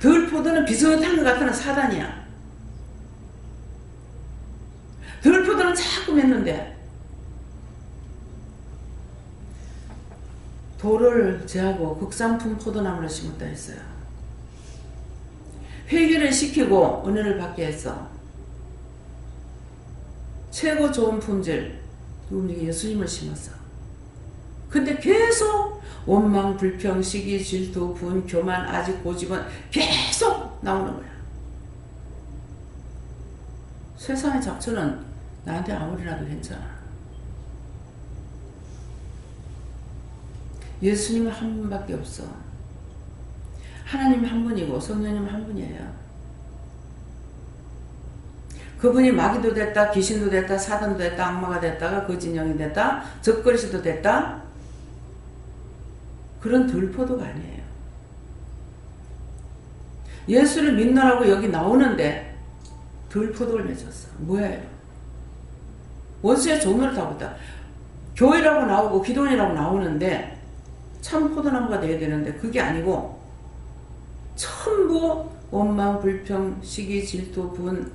덜포도는 비슷한 것 같은 사단이야. 덜포도는 자꾸 맺는데 돌을 제하고 국산품 포도나무를 심었다 했어요. 회개를 시키고 은혜를 받게 했어. 최고 좋은 품질 누군지 예수님을 심었어. 근데 계속 원망, 불평, 시기, 질투, 분, 교만, 아직 고집은 계속 나오는 거야. 세상의 잡초는 나한테 아무리라도 괜찮아. 예수님은 한 분밖에 없어. 하나님 한 분이고 성령님 한 분이에요. 그분이 마귀도 됐다, 귀신도 됐다, 사단도 됐다, 악마가 됐다가 거짓령이 됐다, 적그리스도 됐다. 그런 들포도가 아니에요. 예수를 믿노라고 여기 나오는데 들포도를 맺었어. 뭐예요? 원수의 종로를 타고 있다. 교회라고 나오고 기도원이라고 나오는데 참 포도나무가 돼야 되는데 그게 아니고 전부 원망, 불평, 시기, 질투, 분.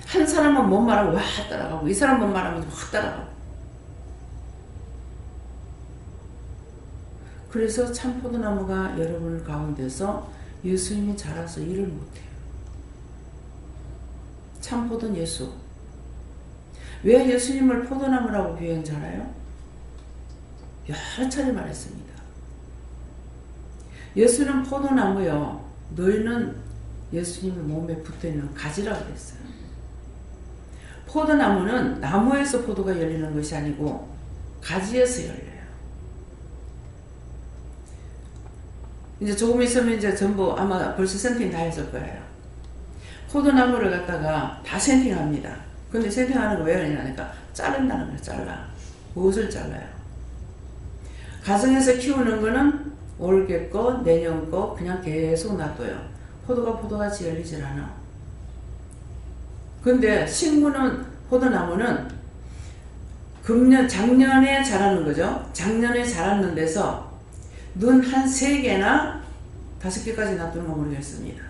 한 사람만 뭔 말하면 와 따라가고 이 사람 뭔 말하면 확 따라가고. 그래서 참포도나무가 여러분 가운데서 예수님이 자라서 일을 못해요. 참포도는 예수. 왜 예수님을 포도나무라고 표현 잘해요? 여러 차례 말했습니다. 예수는 포도나무요. 너희는 예수님의 몸에 붙어있는 가지라고 그랬어요. 포도나무는 나무에서 포도가 열리는 것이 아니고 가지에서 열려요. 이제 조금 있으면 이제 전부 아마 벌써 세팅 다 했을 거예요. 포도나무를 갖다가 다 세팅합니다. 근데 세팅하는 거 왜 그러냐니까 자른다는 거예요. 잘라. 무엇을 잘라요? 가정에서 키우는 거는 올해 거, 내년 거 그냥 계속 놔둬요. 포도가 포도같이 열리질 않아. 근데 식물은 포도나무는 작년에 자라는 거죠. 작년에 자랐는 데서 눈 한 3개나 5개까지 놔두는 거 모르겠습니다.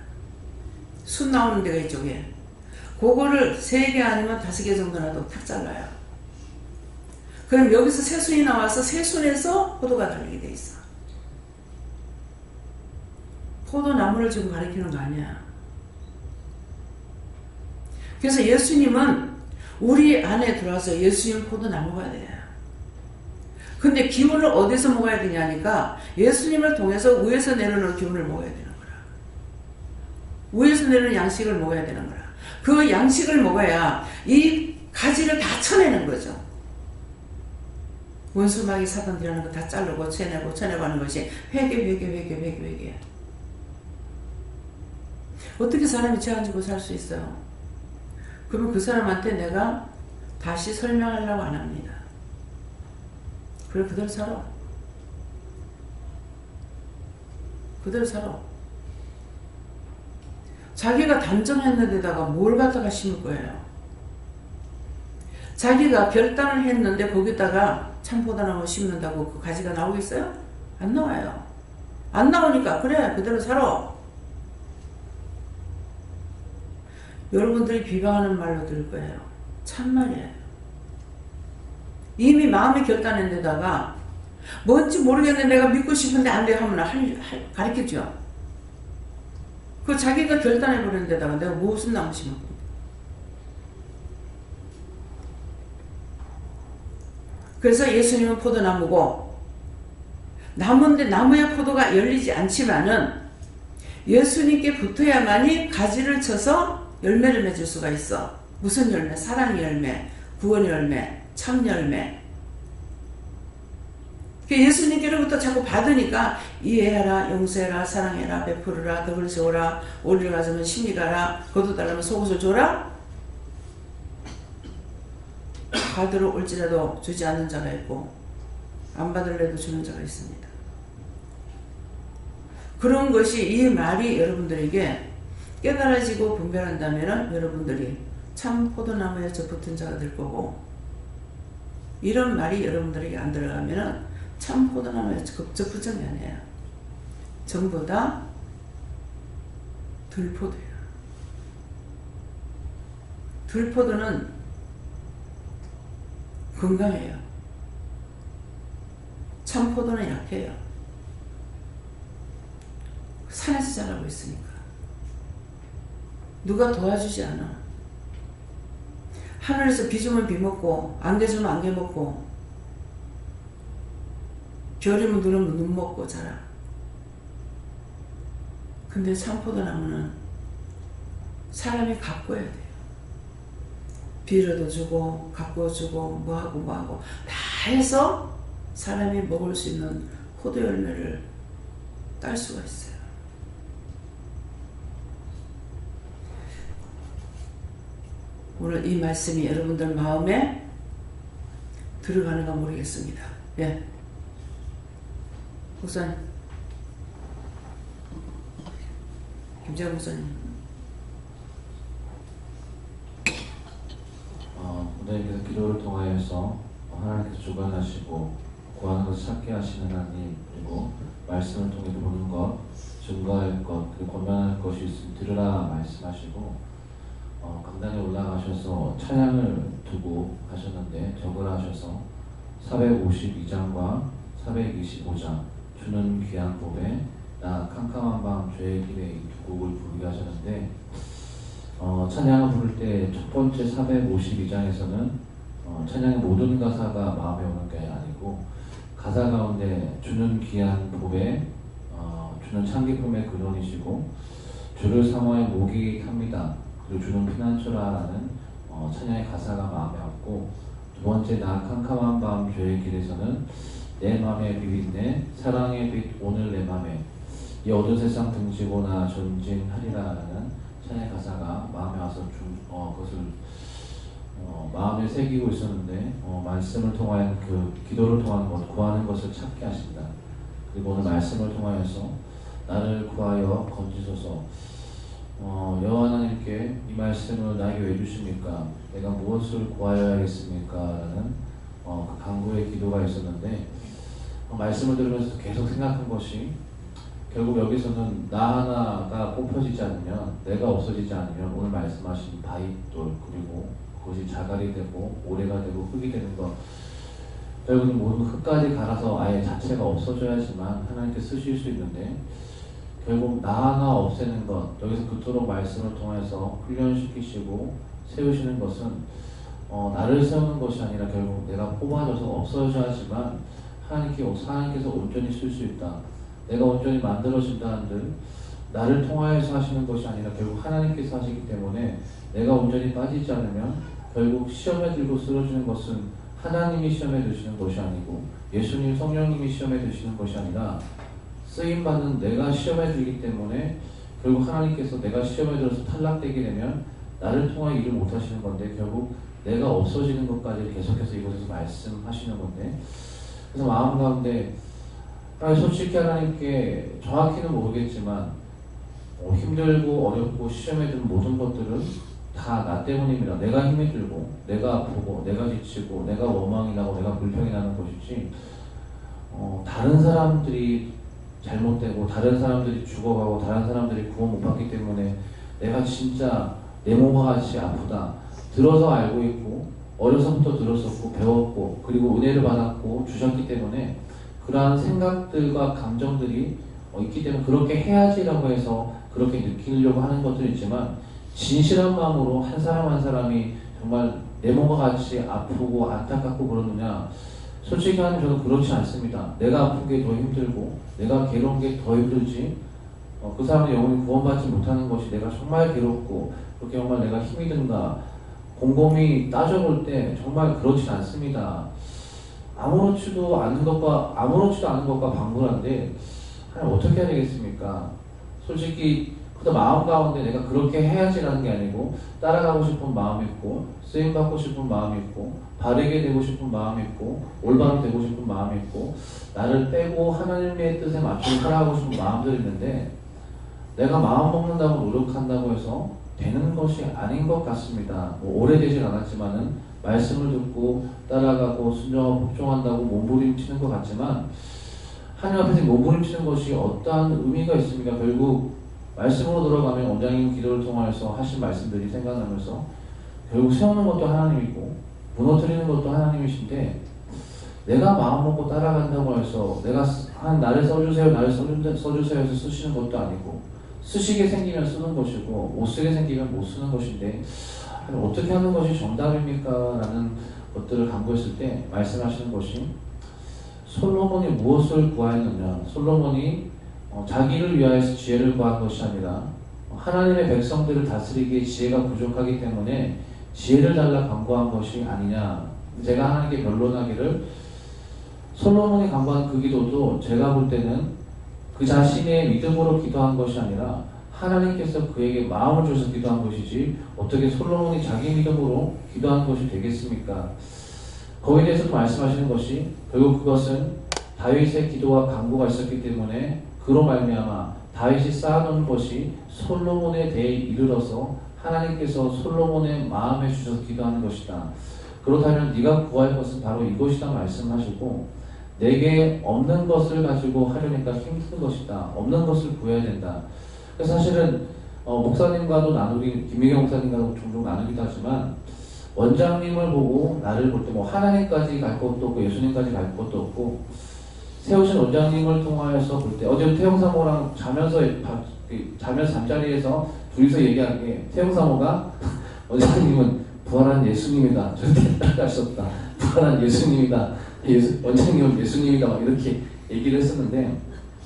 순 나오는 데가 이쪽에. 그거를 3개 아니면 5개 정도 놔도 탁 잘라요. 그럼 여기서 새순이 나와서 새순에서 포도가 달리게 돼 있어. 포도나무를 지금 가리키는 거 아니야. 그래서 예수님은 우리 안에 들어와서 예수님 포도나무가 돼요. 근데 기운을 어디서 먹어야 되냐니까 예수님을 통해서 위에서 내려오는 기운을 먹어야 되는 거라. 위에서 내려오는 양식을 먹어야 되는 거라. 그 양식을 먹어야 이 가지를 다 쳐내는 거죠. 원수마귀 사단들이라는 거 다 자르고 쳐내고 하는 것이 회개. 어떻게 사람이 죄 안 지고 살 수 있어요? 그러면 그 사람한테 내가 다시 설명하려고 안 합니다. 그래 그대로 살아. 그대로 살아. 자기가 단정했는데다가 뭘 갖다가 심을 거예요? 자기가 결단을 했는데 거기다가 참포도나무 심는다고 그 가지가 나오겠어요? 안 나와요. 안 나오니까 그래 그대로 살아. 여러분들이 비방하는 말로 들을 거예요. 참말이에요. 이미 마음에 결단했는데다가 뭔지 모르겠는데 내가 믿고 싶은데 안 돼 하면 가르쳐줘. 그 자기가 결단해버리는 데다가 내가 무슨 나무 심을 건데. 그래서 예수님은 포도나무고 나무인데 나무의 포도가 열리지 않지만은 예수님께 붙어야만이 가지를 쳐서 열매를 맺을 수가 있어. 무슨 열매? 사랑의 열매, 구원의 열매, 참 열매. 예수님께로부터 자꾸 받으니까 이해하라, 용서해라, 사랑해라, 베풀어라, 덕을 세워라, 오리를 가져면 심리 가라, 거두달라면 속옷을 줘라. 받으러 올지라도 주지 않는 자가 있고 안 받을래도 주는 자가 있습니다. 그런 것이 이 말이 여러분들에게 깨달아지고 분별한다면 여러분들이 참 포도나무에 접붙은 자가 될 거고, 이런 말이 여러분들에게 안 들어가면 참 포도나무에 접붙은 게 아니에요. 전부 다 들포도예요. 들포도는 건강해요. 참 포도는 약해요. 산에서 자라고 있으니까. 누가 도와주지 않아. 하늘에서 비 주면 비 먹고, 안개 주면 안개 먹고, 겨울이면 눈 오면 눈 먹고 자라. 근데 참포도나무는 사람이 가꿔야 돼요. 비료도 주고, 가꿔 주고, 뭐하고 다 해서 사람이 먹을 수 있는 포도 열매를 딸 수가 있어요. 오늘 이 말씀이 여러분들 마음에 들어가는가 모르겠습니다. 예. 목사님. 김재현 목사님. 오늘 기도를 통하여서 하나님께서 주관하시고 구하는 것을 찾게 하시는 하나님, 그리고 말씀을 통해 보는 것, 증거할 것, 그리고 권면할 것이 있으면 들으라 말씀하시고, 강단에 올라가셔서 찬양을 두고 하셨는데 적으라 하셔서 452장과 425장 주는 귀한 법에 나 캄캄한 밤 죄의 길에 이 두 곡을 부르게 하셨는데, 찬양을 부를 때 첫 번째 452장에서는 찬양의 모든 가사가 마음에 오는 게 아니고, 가사 가운데 주는 귀한 법에 주는 참기쁨의 근원이시고 주를 사모해 목이 탑니다, 그리고 주는 피난처라라는 찬양의 가사가 마음에 왔고, 두 번째 나 캄캄한 밤 죄의 길에서는 내 맘에 비빈내 사랑의 빛 오늘 내 맘에 이 어두운 세상 등지고 나 전진하리라라는 찬양의 가사가 마음에 와서 그것을 마음에 새기고 있었는데, 말씀을 통하여 그 기도를 통한 것, 구하는 것을 찾게 하신다. 그리고 오늘 말씀을 통하여서 나를 구하여 건지소서, 여호와 하나님께 이 말씀을 나에게 왜 주십니까? 내가 무엇을 구하여야겠습니까? 라는 그 간구의 기도가 있었는데, 말씀을 들으면서 계속 생각한 것이, 결국 여기서는 나 하나가 뽑혀지지 않으면, 내가 없어지지 않으면 오늘 말씀하신 바위돌, 그리고 그것이 자갈이 되고 모래가 되고 흙이 되는 것, 결국은 모든 흙까지 갈아서 아예 자체가 없어져야지만 하나님께 쓰실 수 있는데, 결국 나 하나 없애는 것, 여기서 그토록 말씀을 통해서 훈련시키시고 세우시는 것은 나를 세우는 것이 아니라 결국 내가 뽑아져서 없어져야지만 하나님께서 온전히 쓸 수 있다. 내가 온전히 만들어진다 한들 나를 통하여서 하시는 것이 아니라 결국 하나님께서 하시기 때문에 내가 온전히 빠지지 않으면 결국 시험에 들고 쓰러지는 것은 하나님이 시험에 드시는 것이 아니고 예수님 성령님이 시험에 드시는 것이 아니라 쓰임받는 내가 시험에 들기 때문에 결국 하나님께서 내가 시험에 들어서 탈락되게 되면 나를 통하여 일을 못하시는 건데, 결국 내가 없어지는 것까지 계속해서 이곳에서 말씀하시는 건데, 그래서 마음 가운데 솔직히 하나님께 정확히는 모르겠지만 힘들고 어렵고 시험에 든 모든 것들은 다 나 때문입니다. 내가 힘이 들고 내가 아프고 내가 지치고 내가 원망이 나고 내가 불평이 나는 것이지, 다른 사람들이 잘못되고 다른 사람들이 죽어가고 다른 사람들이 구원 못 받기 때문에 내가 진짜 내 몸과 같이 아프다, 들어서 알고 있고 어려서부터 들었었고 배웠고 그리고 은혜를 받았고 주셨기 때문에 그러한 생각들과 감정들이 있기 때문에 그렇게 해야지라고 해서 그렇게 느끼려고 하는 것도 있지만, 진실한 마음으로 한 사람 한 사람이 정말 내 몸과 같이 아프고 안타깝고 그러느냐, 솔직히 하면 저는 그렇지 않습니다. 내가 아픈 게 더 힘들고 내가 괴로운 게 더 힘들지 그 사람의 영혼이 구원받지 못하는 것이 내가 정말 괴롭고 그렇게 정말 내가 힘이 든가 곰곰이 따져볼 때 정말 그렇진 않습니다. 아무렇지도 않은 것과 방불한데 하나님 어떻게 해야 되겠습니까? 솔직히 그때 마음 가운데 내가 그렇게 해야지라는 게 아니고 따라가고 싶은 마음이 있고 쓰임받고 싶은 마음이 있고 바르게 되고 싶은 마음이 있고 올바로 되고 싶은 마음이 있고 나를 빼고 하나님의 뜻에 맞춰서 살아가고 싶은 마음들이 있는데 내가 마음 먹는다고 노력한다고 해서 되는 것이 아닌 것 같습니다. 오래되진 않았지만은 말씀을 듣고 따라가고 순종하고 복종한다고 몸부림치는 것 같지만 하나님 앞에서 몸부림치는 것이 어떠한 의미가 있습니까? 결국 말씀으로 돌아가면 원장님 기도를 통해서 하신 말씀들이 생각나면서 결국 세우는 것도 하나님이고 무너뜨리는 것도 하나님이신데 내가 마음 먹고 따라간다고 해서 내가 나를 써주세요 해서 쓰시는 것도 아니고 쓰시게 생기면 쓰는 것이고 못 쓰게 생기면 못 쓰는 것인데 어떻게 하는 것이 정답입니까? 라는 것들을 강구했을 때 말씀하시는 것이 솔로몬이 무엇을 구하였느냐. 솔로몬이 자기를 위하여서 지혜를 구한 것이 아니라 하나님의 백성들을 다스리기에 지혜가 부족하기 때문에 지혜를 달라 간구한 것이 아니냐. 제가 하나님께 변론하기를 솔로몬이 간구한 그 기도도 제가 볼 때는 그 자신의 믿음으로 기도한 것이 아니라 하나님께서 그에게 마음을 주셔서 기도한 것이지 어떻게 솔로몬이 자기 믿음으로 기도한 것이 되겠습니까? 거기에 대해서 말씀하시는 것이 결국 그것은 다윗의 기도와 간구가 있었기 때문에 그로 말미암아 다윗이 쌓아놓은 것이 솔로몬에 대해 이르러서 하나님께서 솔로몬의 마음에 주셔서 기도하는 것이다. 그렇다면 네가 구할 것은 바로 이것이다 말씀하시고 내게 없는 것을 가지고 하려니까 힘든 것이다. 없는 것을 구해야 된다. 그래서 사실은 목사님과도 김미경 목사님과도 종종 나누기도 하지만 원장님을 보고 나를 볼 때 하나님까지 갈 것도 없고 예수님까지 갈 것도 없고 세우신 원장님을 통하여서 볼 때 어제 태영사모랑 자면서 잠자리에서 둘이서 얘기한 게 태영사모가 원장님은 부활한 예수님이다. 절대 따라갈 수 없다. 부활한 예수님이다. 원장님은 예수님이다. 막 이렇게 얘기를 했었는데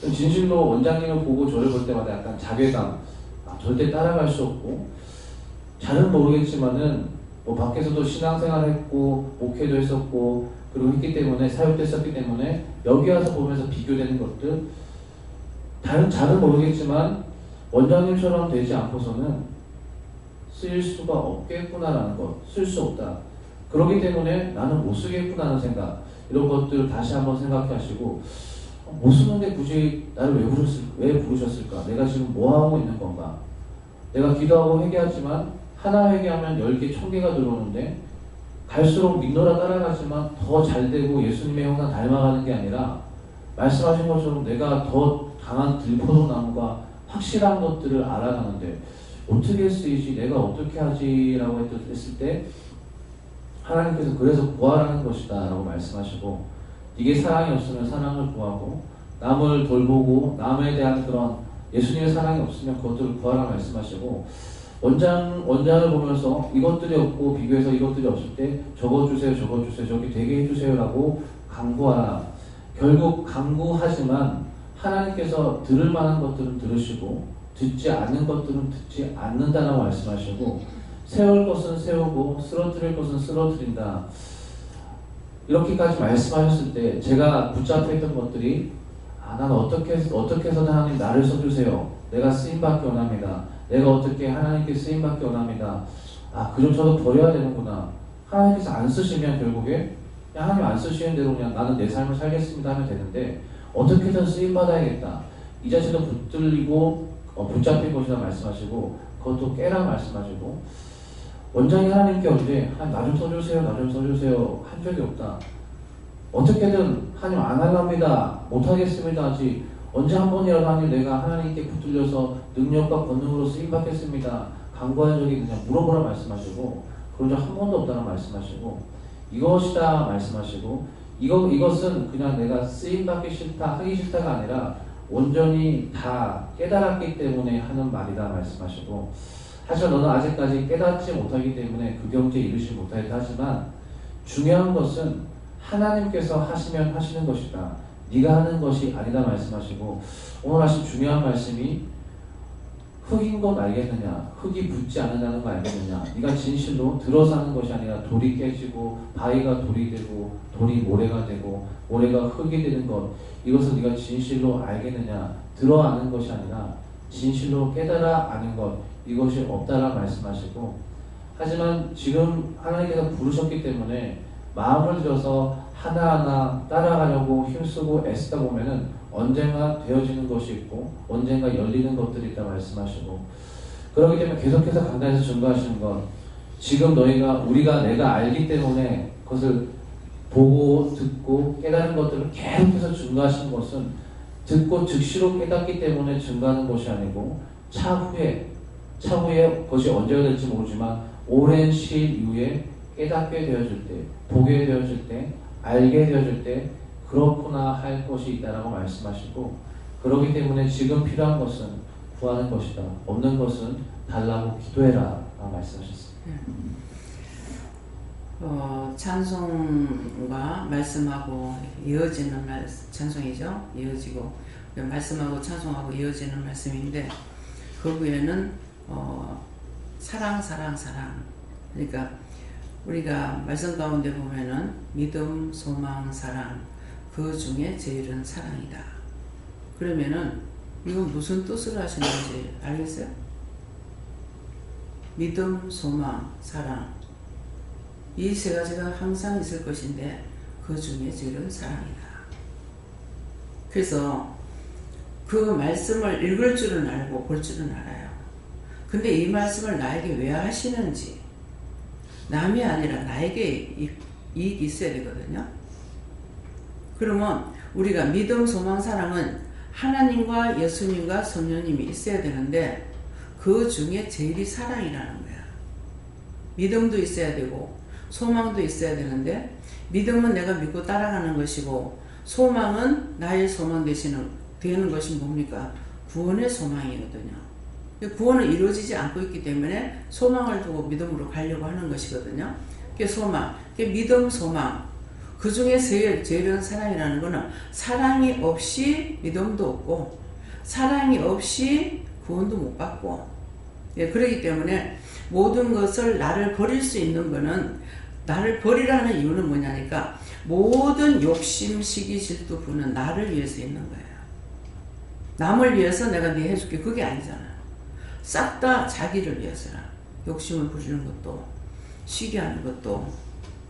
진실로 원장님을 보고 저를 볼 때마다 약간 자괴감, 절대 따라갈 수 없고 잘은 모르겠지만은 밖에서도 신앙생활 했고 목회도 했었고 그리고 했기 때문에 사역도 했었기 때문에 여기 와서 보면서 비교되는 것들 잘은 모르겠지만 원장님처럼 되지 않고서는 쓰일 수가 없겠구나라는 것, 쓸 수 없다. 그렇기 때문에 나는 못 쓰겠구나 하는 생각, 이런 것들 다시 한번 생각해 하시고 못 쓰는데 굳이 나를 왜 부르셨을까? 내가 지금 뭐 하고 있는 건가? 내가 기도하고 회개하지만 하나 회개하면 10개, 1000개가 들어오는데 갈수록 믿노라 따라가지만 더 잘되고 예수님의 형상 닮아가는 게 아니라 말씀하신 것처럼 내가 더 강한 들포도나무가 확실한 것들을 알아가는데 어떻게 쓰이지? 내가 어떻게 하지? 라고 했을 때 하나님께서 그래서 구하라는 것이다 라고 말씀하시고 이게 사랑이 없으면 사랑을 구하고 남을 돌보고 남에 대한 그런 예수님의 사랑이 없으면 그것들을 구하라 말씀하시고 원장을 보면서 이것들이 없고 비교해서 이것들이 없을 때 적어주세요 저기 되게 해주세요 라고 강구하라. 결국 강구하지만 하나님께서 들을 만한 것들은 들으시고 듣지 않는 것들은 듣지 않는다라고 말씀하시고 세울 것은 세우고 쓰러뜨릴 것은 쓰러뜨린다. 이렇게까지 말씀하셨을 때 제가 붙잡혀 있던 것들이 나는 어떻게 해서든 하나님 나를 써주세요. 내가 쓰임받기 원합니다. 내가 어떻게 하나님께 쓰임받기 원합니다. 그럼 저도 버려야 되는구나. 하나님께서 안 쓰시면 결국에 그냥 하나님 안 쓰시는 대로 그냥 나는 내 삶을 살겠습니다 하면 되는데 어떻게든 쓰임받아야겠다. 이 자체도 붙들리고 붙잡힐 것이라 말씀하시고 그것도 깨라 말씀하시고 원장이 하나님께 언제 나 좀 써주세요 한 적이 없다. 어떻게든 하나님 안 하랍니다. 못하겠습니다. 아직 언제 한 번이라도 하나님 내가 하나님께 붙들려서 능력과 권능으로 쓰임받겠습니다. 강구한 적이 그냥 물어보라 말씀하시고 그런 적 한 번도 없다는 말씀하시고 이것이다 말씀하시고 이것은 그냥 내가 쓰임받기 싫다 하기 싫다가 아니라 온전히 다 깨달았기 때문에 하는 말이다 말씀하시고 하지만 너는 아직까지 깨닫지 못하기 때문에 그 경지에 이르지 못하였다 하지만 중요한 것은 하나님께서 하시면 하시는 것이다. 네가 하는 것이 아니다 말씀하시고 오늘 하신 중요한 말씀이 흙인 것 알겠느냐? 흙이 붙지 않는다는 거 알겠느냐? 네가 진실로 들어서 하는 것이 아니라 돌이 깨지고 바위가 돌이 되고 돌이 모래가 되고 모래가 흙이 되는 것, 이것을 네가 진실로 알겠느냐? 들어 아는 것이 아니라 진실로 깨달아 아는 것, 이것이 없다라 말씀하시고, 하지만 지금 하나님께서 부르셨기 때문에 마음을 들여서 하나하나 따라가려고 힘쓰고 애쓰다 보면은 언젠가 되어지는 것이 있고 언젠가 열리는 것들이 있다 말씀하시고, 그렇기 때문에 계속해서 강단에서 증거하시는 것, 지금 우리가 내가 알기 때문에 그것을 보고 듣고 깨달은 것들을 계속해서 증거하시는 것은 듣고 즉시로 깨닫기 때문에 증거하는 것이 아니고 차후에 그것이 언제가 될지 모르지만 오랜 시일 이후에 깨닫게 되어질 때, 보게 되어질 때, 알게 되어질 때 그렇구나 할 것이 있다라고 말씀하시고, 그렇기 때문에 지금 필요한 것은 구하는 것이다. 없는 것은 달라고 기도해라 라고 말씀하셨습니다. 찬송과 말씀하고 이어지는 찬송이죠. 이어지고 말씀하고 찬송하고 이어지는 말씀인데, 그 위에는 사랑. 그러니까 우리가 말씀 가운데 보면은 믿음, 소망, 사랑, 그 중에 제일은 사랑이다. 그러면은 이건 무슨 뜻으로 하시는지 알겠어요? 믿음, 소망, 사랑, 이 세 가지가 항상 있을 것인데 그 중에 제일은 사랑이다. 그래서 그 말씀을 읽을 줄은 알고 볼 줄은 알아요. 근데 이 말씀을 나에게 왜 하시는지, 남이 아니라 나에게 이익이 있어야 되거든요. 그러면 우리가 믿음, 소망, 사랑은 하나님과 예수님과 성령님이 있어야 되는데 그 중에 제일이 사랑이라는 거야. 믿음도 있어야 되고 소망도 있어야 되는데, 믿음은 내가 믿고 따라가는 것이고 소망은 나의 소망 되는 것이 뭡니까? 구원의 소망이거든요. 구원은 이루어지지 않고 있기 때문에 소망을 두고 믿음으로 가려고 하는 것이거든요. 그게 소망, 그게 믿음, 소망. 그 중에 제일은 사랑이라는 것은 사랑이 없이 믿음도 없고 사랑이 없이 구원도 못 받고, 그렇기 때문에 모든 것을 나를 버릴 수 있는 것은, 나를 버리라는 이유는 뭐냐니까 모든 욕심, 시기, 질투, 분은 나를 위해서 있는 거예요. 남을 위해서 내가 네 해줄게, 그게 아니잖아요. 싹 다 자기를 위해서라. 욕심을 부리는 것도, 시기하는 것도,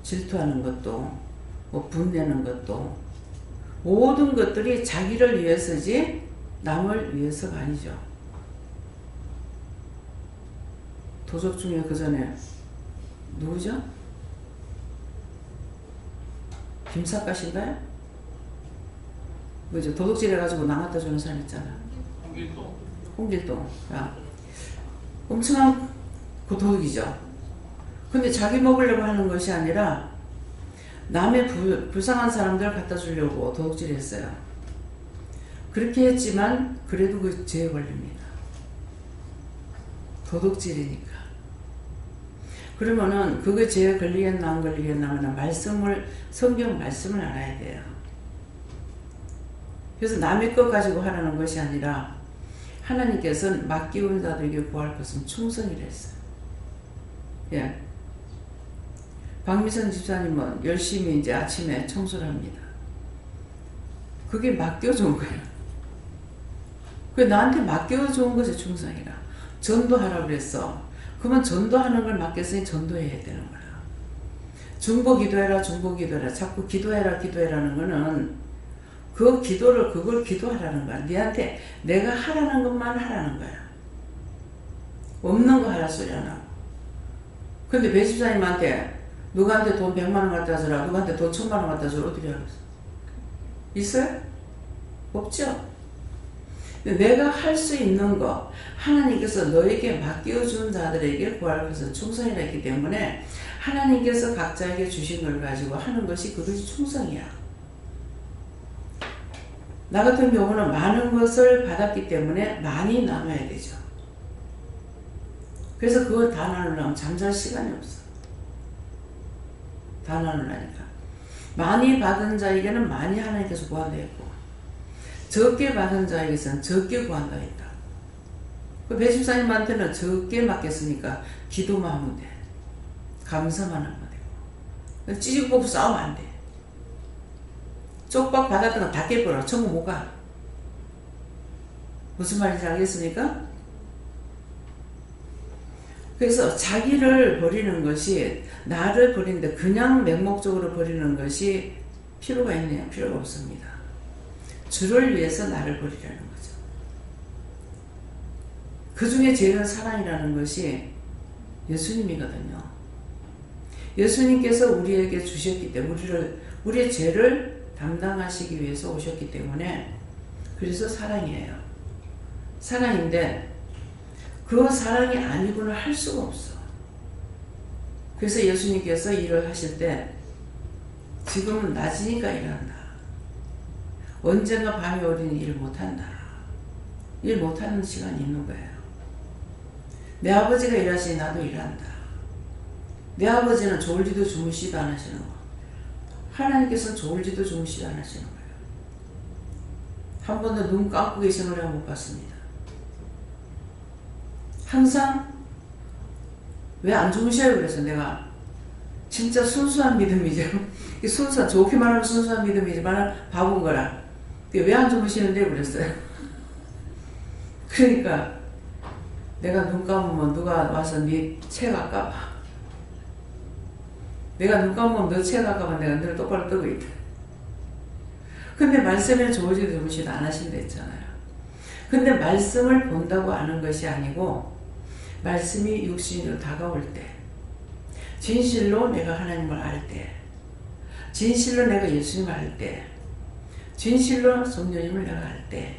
질투하는 것도, 분내는 것도, 모든 것들이 자기를 위해서지 남을 위해서가 아니죠. 도적 중에 그 전에 누구죠? 김삿갓인가요? 그죠? 도둑질 해가지고 나갔다 주는 사람 있잖아. 홍길동. 야, 엄청난 그 도둑이죠. 근데 자기 먹으려고 하는 것이 아니라 남의 불쌍한 사람들 갖다 주려고 도둑질 했어요. 그렇게 했지만 그래도 그 죄에 걸립니다. 도둑질이니까. 그러면은 그게 죄에 걸리겠나 안 걸리겠나 하면 성경 말씀을 알아야 돼요. 그래서 남의 것 가지고 하라는 것이 아니라 하나님께서는 맡기운 자들에게 구할 것은 충성이라 했어요. 예. 박미선 집사님은 열심히 이제 아침에 청소를 합니다. 그게 맡겨준 거예요. 그게 나한테 맡겨준 것이 충성이라. 전도하라고 그랬어. 그러면 전도하는 걸 맡겼으니 전도해야 되는 거야. 중보 기도해라, 중보 기도해라. 자꾸 기도해라는 거는 그걸 기도하라는 거야. 니한테 내가 하라는 것만 하라는 거야. 없는 거 하라 소리 안 하고. 근데 배 집사님한테 누구한테 돈 100만 원 갖다 주라, 누구한테 돈 1000만 원 갖다 주라, 어떻게 하겠어? 있어요? 없죠? 내가 할 수 있는 거, 하나님께서 너에게 맡겨준 자들에게 구할 것은 충성이라 했기 때문에 하나님께서 각자에게 주신 걸 가지고 하는 것이 그것이 충성이야. 나 같은 경우는 많은 것을 받았기 때문에 많이 나눠야 되죠. 그래서 그걸 다 나누려면 잠잘 시간이 없어. 다 나누려니까. 많이 받은 자에게는 많이 하나님께서 구한다 했고, 적게 받은 자에게서는 적게 구한다 했다. 그 배집사님한테는 적게 맡겼으니까 기도만 하면 돼. 감사만 하면 되고. 찌지고 뽑고 싸우면 안 돼. 쪽박 받았던 건 다 깨버려. 천국 못 가. 무슨 말인지 알겠습니까? 그래서 자기를 버리는 것이, 나를 버리는데 그냥 맹목적으로 버리는 것이 필요가 있느냐? 필요가 없습니다. 주를 위해서 나를 버리라는 거죠. 그 중에 제일 큰 사랑이라는 것이 예수님이거든요. 예수님께서 우리에게 주셨기 때문에, 우리의 죄를 담당하시기 위해서 오셨기 때문에, 그래서 사랑이에요. 사랑인데, 그 사랑이 아니고는 할 수가 없어. 그래서 예수님께서 일을 하실 때, 지금은 낮이니까 일한다. 언젠가 밤이 오리니 일 못한다. 일 못하는 시간이 있는 거예요. 내 아버지가 일하시니 나도 일한다. 내 아버지는 졸지도 주무시도 안 하시는 거. 하나님께서는 졸지도 주무시도 안 하시는 거예요. 한 번도 눈 감고 계신 걸 못 봤습니다. 항상 왜 안 주무셔요? 그래서 내가 진짜 순수한 믿음이죠. 순수한, 좋게 말하면 순수한 믿음이지만 바본 거라. 왜 안 주무시는데? 그랬어요. 그러니까 내가 눈 감으면 누가 와서 네 책 아까봐. 내가 눈 감으면 너 책 아까봐 내가 늘 똑바로 뜨고 있다. 근데 말씀에 조지도 주무시도 안 하신다 했잖아요. 근데 말씀을 본다고 아는 것이 아니고, 말씀이 육신으로 다가올 때, 진실로 내가 하나님을 알 때, 진실로 내가 예수님을 알 때, 진실로 성령님을 내가 알 때,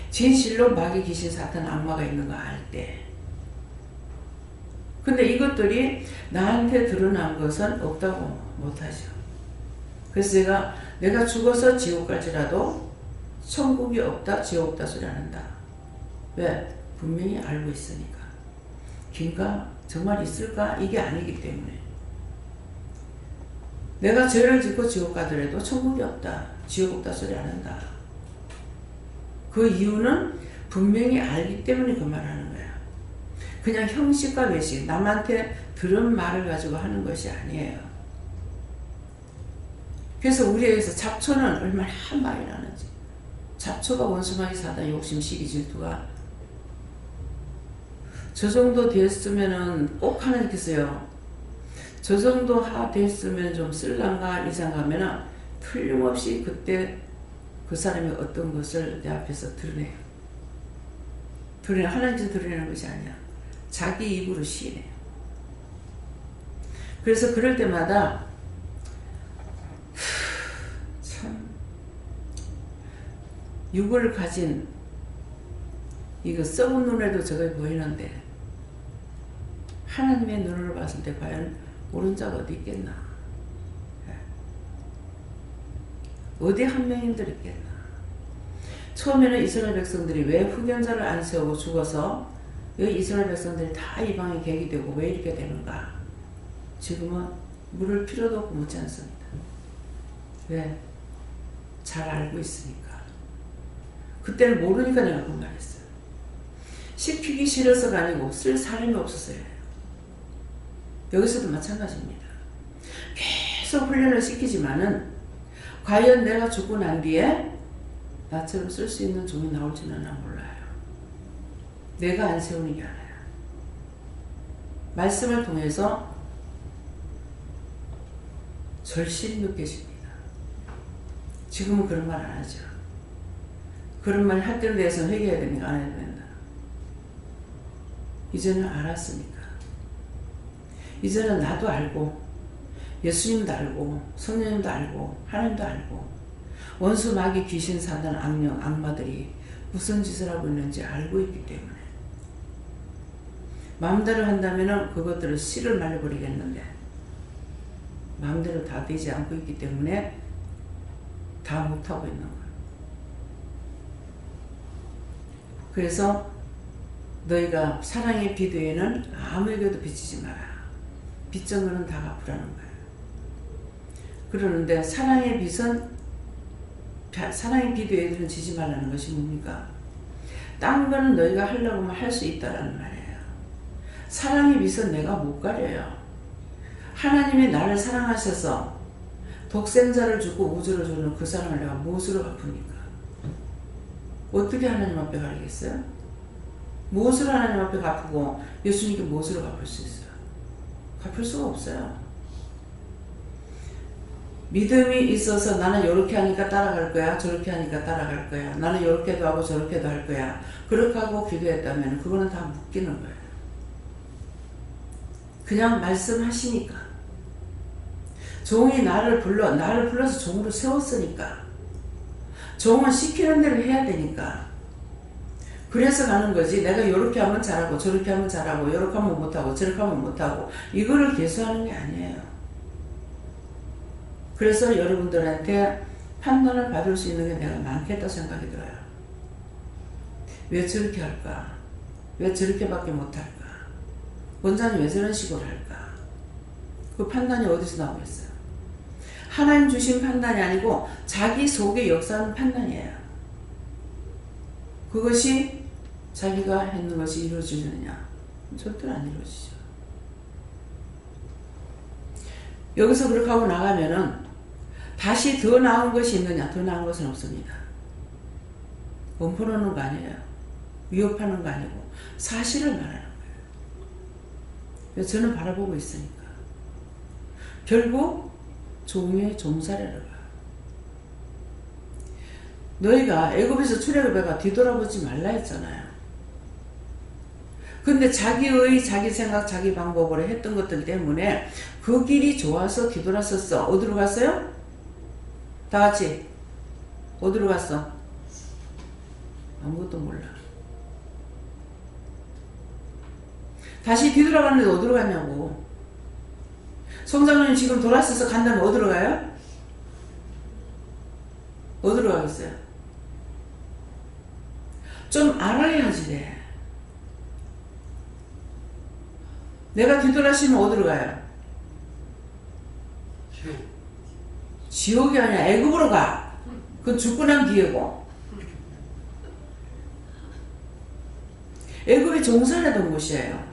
진실로 마귀 귀신 사탄 악마가 있는 거 알 때. 근데 이것들이 나한테 드러난 것은 없다고 못하죠. 그래서 내가 죽어서 지옥 갈지라도 천국이 없다, 지옥 없다 소리 안 한다. 왜? 분명히 알고 있으니까. 긴가? 정말 있을까? 이게 아니기 때문에. 내가 죄를 짓고 지옥 가더라도 천국이 없다, 지옥 없다 소리 안 한다. 그 이유는 분명히 알기 때문에 그 말을 하는 거야. 그냥 형식과 외식, 남한테 들은 말을 가지고 하는 것이 아니에요. 그래서 우리에게서 잡초는 얼마나 많이 나는지. 잡초가 원수마귀 사단 욕심 시기 질투가 저 정도 됐으면은 꼭 하나님께서요, 저 정도 됐으면 좀 쓸란가 이상 가면은 틀림없이 그때 그 사람이 어떤 것을 내 앞에서 드러내요. 하나님께서 드러내는 것이 아니야. 자기 입으로 시인해요. 그래서 그럴 때마다 참 육을 가진 이거 썩은 눈에도 저게 보이는데 하나님의 눈으로 봤을 때 과연 옳은 자가 어디 있겠나? 어디 한 명인들 있겠나? 처음에는 이스라엘 백성들이 왜 후견자를 안 세우고 죽어서 왜 이스라엘 백성들이 다 이방에 객이 되고 왜 이렇게 되는가? 지금은 물을 필요도 없고 묻지 않습니다. 왜? 잘 알고 있으니까. 그때는 모르니까 내가 그 말했어요. 씹히기 싫어서가 아니고 쓸 사람이 없었어요. 여기서도 마찬가지입니다. 계속 훈련을 시키지만은 과연 내가 죽고 난 뒤에 나처럼 쓸 수 있는 종이 나올지는 난 몰라요. 내가 안 세우는 게 아니라 말씀을 통해서 절실히 느껴집니다. 지금은 그런 말 안 하죠. 그런 말 할 때에 대해서는 회개해야 되니까 안 해도 된다. 이제는 알았으니까. 이제는 나도 알고 예수님도 알고 성령님도 알고 하나님도 알고 원수 마귀 귀신 사단 악령 악마들이 무슨 짓을 하고 있는지 알고 있기 때문에 마음대로 한다면 그것들을 씨를 말려버리겠는데 마음대로 다 되지 않고 있기 때문에 다 못하고 있는 거예요. 그래서 너희가 사랑의 빛 외에는 아무에게도 비치지 마라. 빛전 거는 다 갚으라는 거예요. 그러는데 사랑의 빛 외에는 지지 말라는 것이 뭡니까? 딴 거는 너희가 하려고 하면 할 수 있다라는 말이에요. 사랑의 빛은 내가 못 가려요. 하나님이 나를 사랑하셔서 독생자를 주고 우주를 주는 그 사랑을 내가 무엇으로 갚습니까? 어떻게 하나님 앞에 가리겠어요? 무엇으로 하나님 앞에 갚고 예수님께 무엇으로 갚을 수 있어요? 갚을 수가 없어요. 믿음이 있어서 나는 이렇게 하니까 따라갈 거야, 저렇게 하니까 따라갈 거야, 나는 이렇게도 하고 저렇게도 할 거야, 그렇게 하고 기도했다면 그거는 다 묶이는 거예요. 그냥 말씀하시니까, 종이 나를 불러서 종으로 세웠으니까, 종은 시키는 대로 해야 되니까, 그래서 가는 거지. 내가 이렇게 하면 잘하고 저렇게 하면 잘하고 이렇게 하면 못하고 저렇게 하면 못하고 이거를 계수하는 게 아니에요. 그래서 여러분들한테 판단을 받을 수 있는 게 내가 많겠다 생각이 들어요. 왜 저렇게 할까? 왜 저렇게밖에 못할까? 원장님 왜 저런 식으로 할까? 그 판단이 어디서 나오겠어요? 하나님 주신 판단이 아니고 자기 속에 역사하는 판단이에요. 그것이 자기가 했는 것이 이루어지느냐? 절대로 안 이루어지죠. 여기서 그렇게 하고 나가면은 다시 더 나은 것이 있느냐? 더 나은 것은 없습니다. 엄포놓는 거 아니에요. 위협하는 거 아니고 사실을 말하는 거예요. 그래서 저는 바라보고 있으니까. 결국 종의 종살이라고 해요. 너희가 애굽에서 출애굽해가 뒤돌아보지 말라 했잖아요. 근데 자기의 자기 생각 자기 방법으로 했던 것들 때문에 그 길이 좋아서 뒤돌았었어. 어디로 갔어요? 다 같이 어디로 갔어? 아무것도 몰라. 다시 뒤돌아가는데 어디로 갔냐고. 성장님 지금 돌았어서 간다면 어디로 가요? 어디로 가겠어요? 좀 알아야지 돼. 내가 뒤돌아시면 어디로 가요? 지옥이 아니야. 애굽으로 가. 그건 죽고 난 뒤에고. 애굽이 종살이던 곳이에요.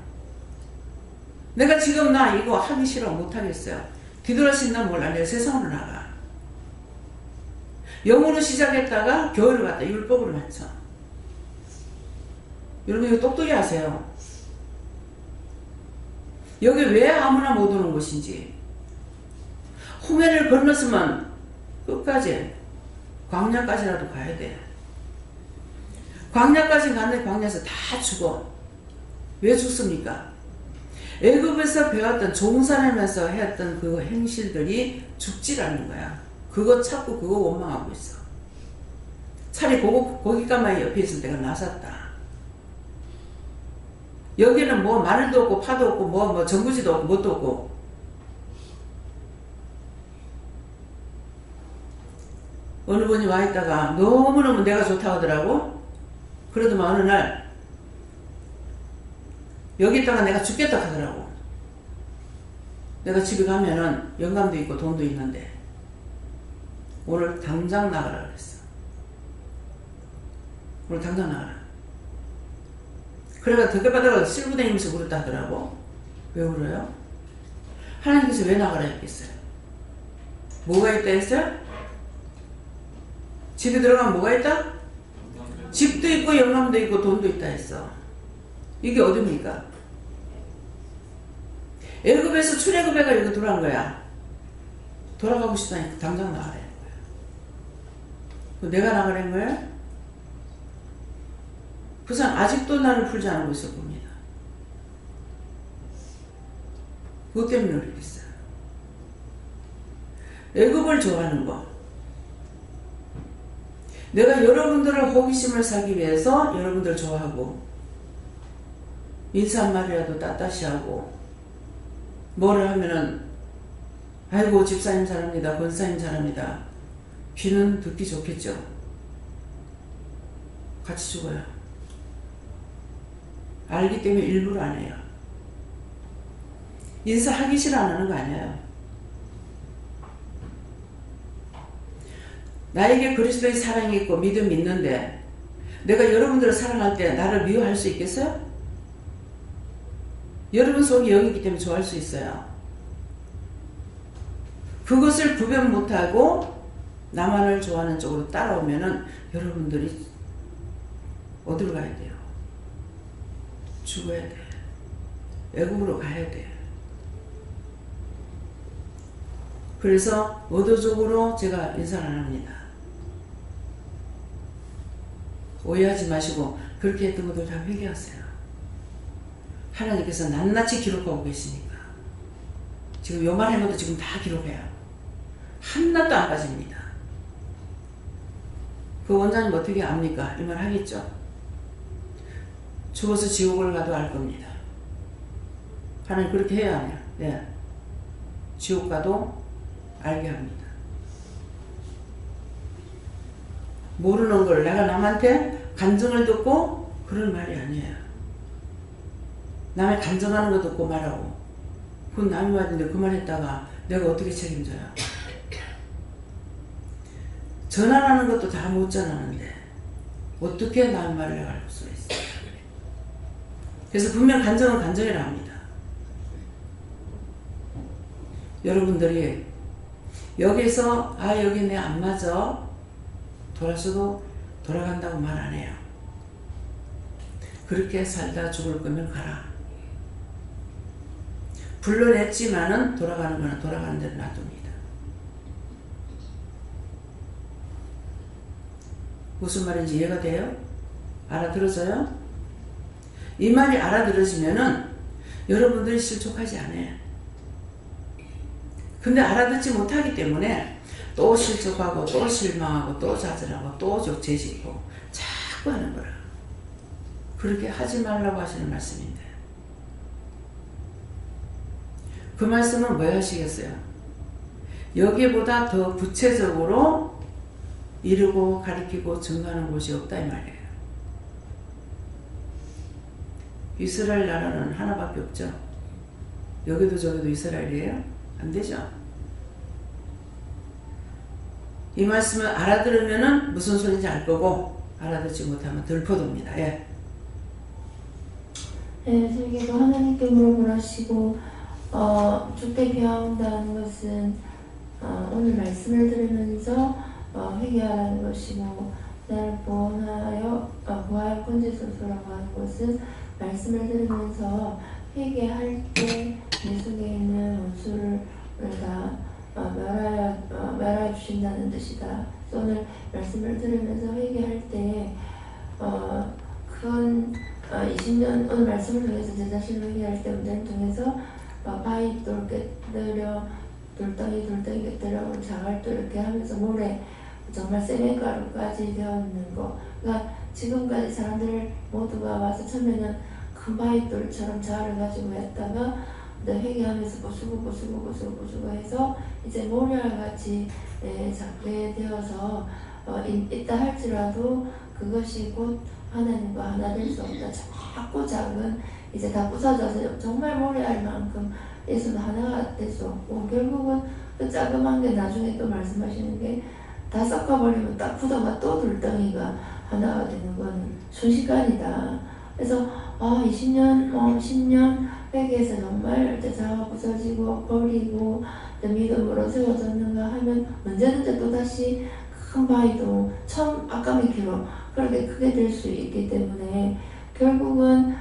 내가 지금 나 이거 하기 싫어 못하겠어요. 뒤돌아신다면 몰라. 내가 세상으로 나가. 영으로 시작했다가 교회를 갔다 율법으로 맞춰. 여러분 이거 똑똑히 하세요. 여기 왜 아무나 못 오는 곳인지. 홍해를 건넜으면 끝까지 광야까지라도 가야 돼. 광야까지 갔는데 광야에서 다 죽어. 왜 죽습니까? 애굽에서 배웠던 종살이면서 했던 그 행실들이 죽지라는 거야. 그거 찾고 그거 원망하고 있어. 차라리 고깃가마에 옆에 있을 때가 낫았다. 여기는 뭐 마늘도 없고 파도 없고 뭐 전구지도 없고 뭣도 없고. 어느 분이 와 있다가 너무너무 내가 좋다 하더라고. 그러더만 어느 날 여기 있다가 내가 죽겠다 하더라고. 내가 집에 가면은 영감도 있고 돈도 있는데 오늘 당장 나가라 그랬어. 오늘 당장 나가라. 그래가 덕에바다가 쓸고 다니면서 그랬다 하더라고. 왜 울어요? 하나님께서 왜 나가라 했겠어요? 뭐가 있다 했어요? 집에 들어가면 뭐가 있다? 집도 있고 영감도 있고 돈도 있다 했어. 이게 어딥니까? 애굽에서 출애굽해가지고 돌아온 거야. 돌아가고 싶다니까 당장 나가라는 거야. 내가 나가라는 거야? 그 사람 아직도 나를 풀지 않고 있을 겁니다. 그것 때문에 그러겠어요. 애굽을 좋아하는 거. 내가 여러분들을 호기심을 사기 위해서 여러분들 좋아하고 인사 한마디라도 빳빳이 하고 뭐를 하면은 아이고 집사님 잘합니다. 권사님 잘합니다. 귀는 듣기 좋겠죠. 같이 죽어요. 알기 때문에 일부러 안 해요. 인사하기 싫어 안 하는 거 아니에요. 나에게 그리스도의 사랑이 있고 믿음이 있는데 내가 여러분들을 사랑할 때 나를 미워할 수 있겠어요? 여러분 속이 여기 있기 때문에 좋아할 수 있어요. 그것을 구별 못하고 나만을 좋아하는 쪽으로 따라오면은 여러분들이 어디로 가야 돼요? 죽어야 돼. 외국으로 가야 돼. 그래서 의도적으로 제가 인사를 안 합니다. 오해하지 마시고 그렇게 했던 것들 다 회개하세요. 하나님께서 낱낱이 기록하고 계시니까. 지금 요만한 것도 지금 다 기록해요. 하나도 안 빠집니다. 그 원장님 어떻게 압니까? 이 말 하겠죠? 죽어서 지옥을 가도 알 겁니다. 하나님 그렇게 해야 하네요. 네. 지옥 가도 알게 합니다. 모르는 걸 내가 남한테 간증을 듣고 그런 말이 아니에요. 남의 간증하는 거 듣고 말하고 그건 남이 말인데 그 말 했다가 내가 어떻게 책임져요? 전화하는 것도 다 못 전하는데 어떻게 남의 말을 내가 알 수 있어요? 그래서 분명 간증은 간증이라 합니다. 여러분들이 여기서 여기 내 안 맞아 돌아서도 돌아간다고 말 안 해요. 그렇게 살다 죽을 거면 가라. 불러냈지만은 돌아가는 거는 돌아가는 대로 놔둡니다. 무슨 말인지 이해가 돼요? 알아들어져요? 이 말이 알아들어지면은 여러분들이 실족하지 않아요. 근데 알아듣지 못하기 때문에 또 실족하고 또 실망하고 또 좌절하고 또 죄짓고 자꾸 하는 거라. 그렇게 하지 말라고 하시는 말씀인데 그 말씀은 왜 하시겠어요? 여기보다 더 구체적으로 이루고 가르치고 증거하는 곳이 없다 이 말이에요. 이스라엘 나라는 하나밖에 없죠. 여기도 저기도 이스라엘이에요? 안 되죠. 이 말씀을 알아들으면은 무슨 소리인지 알 거고 알아듣지 못하면 들포도입니다. 예. 네, 설계도 하나님께 물어보라시고 주께 비하온다는 것은 오늘 말씀을 들으면서 회개하라는 것이고 나를 구하여 권지소서라고 하는 것은 말씀을 들으면서 회개할 때 내 속에 있는 원수를 다 멸하여 주신다는 뜻이다. 오늘 말씀을 들으면서 회개할 때 큰 20년 오늘 말씀을 통해서 제 자신을 회개할 때 문제를 통해서 바위 돌 깨뜨려 돌덩이 깨뜨려 자갈도 이렇게 하면서 모래 정말 세면가루까지 되었는 거. 그러니까 지금까지 사람들 모두가 와서 처음에는 큰 바위돌처럼 자갈을 가지고 했다가 회개하면서 부수고 해서 이제 모래알같이 작게 되어서 있다 할지라도 그것이 곧 하나님과 하나 될 수 없다. 작고 작은 이제 다 부서져서 정말 모래알만큼 예수는 하나가 될 수 없고 결국은 그 자그만 게 나중에 또 말씀하시는 게 다 섞어버리면 딱 굳어가 또 돌덩이가 하나가 되는 거는 순식간이다. 그래서 20년 10년 회개해서 정말 자아가 부서지고 버리고 믿음으로 세워졌는가 하면 언제든지 또다시 큰 바위도 처음 아까 미키로 그렇게 크게 될 수 있기 때문에 결국은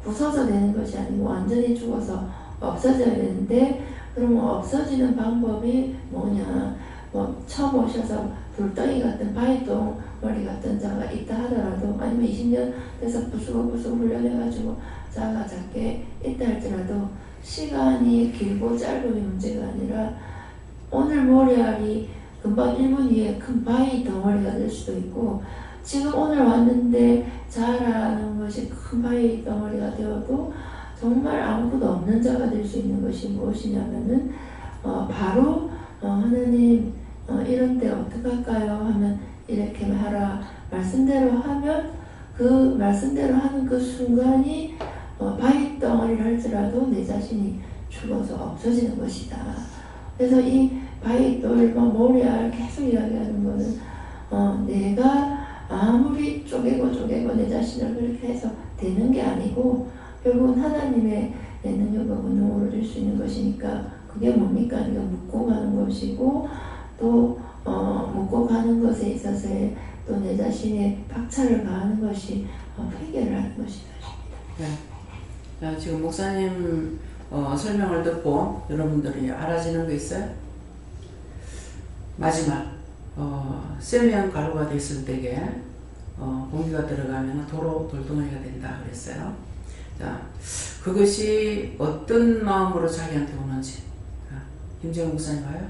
부서져 되는 것이 아니고 완전히 죽어서 없어져야 되는데 그러면 없어지는 방법이 뭐냐? 처음 오셔서 돌덩이 같은 바위동 머리 같은 자가 있다 하더라도 아니면 20년 돼서 부수고 훈련해가지고 자가 작게 있다 할지라도 시간이 길고 짧음이 문제가 아니라 오늘 모래알이 금방 1분 뒤에 큰 바위 덩어리가 될 수도 있고 지금 오늘 왔는데 자라는 것이 큰 바위 덩어리가 되어도 정말 아무것도 없는 자가 될 수 있는 것이 무엇이냐면은 바로 하나님 이런 때 어떡할까요? 하면 이렇게 하라 말씀대로 하면 그 말씀대로 하는 그 순간이 바위 덩어리를 할지라도 내 자신이 죽어서 없어지는 것이다. 그래서 이 바위 돌 모래알 계속 이야기하는 거는 내가 아무리 쪼개고 내 자신을 그렇게 해서 되는 게 아니고 결국은 하나님의 능력과 권능으로 될 수 있는 것이니까 그게 뭡니까? 이거 묻고 가는 것이고 또 묻고 가는 것에 있어서의 또 내 자신의 박차를 가하는 것이 회개를 하는 것이다. 네. 자, 지금 목사님 설명을 듣고 여러분들이 알아지는 거 있어요? 마지막 세면 가루가 됐을 때에 공기가 들어가면 도로 돌덩어리가 된다 그랬어요. 자, 그것이 어떤 마음으로 자기한테 오는지 김재훈 목사님 봐요.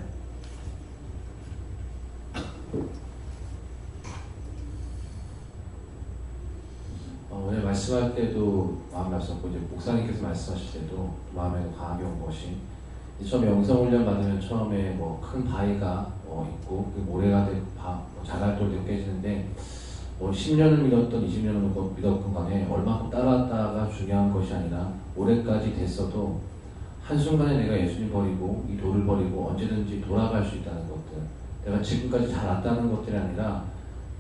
오늘 말씀할 때도 마음이 났었고 이제 목사님께서 말씀하실 때도 마음에 강하게 온 것이 처음에 영성훈련 받으면 처음에 뭐 큰 바위가 있고 그 모래가 되고 자갈돌 되고 깨지는데 뭐 10년을 믿었던 20년을 믿었건 간에 얼마큼 따라왔다가 중요한 것이 아니라 올해까지 됐어도 한순간에 내가 예수님 버리고 이 돌을 버리고 언제든지 돌아갈 수 있다는 것들, 내가 지금까지 잘 왔다는 것들이 아니라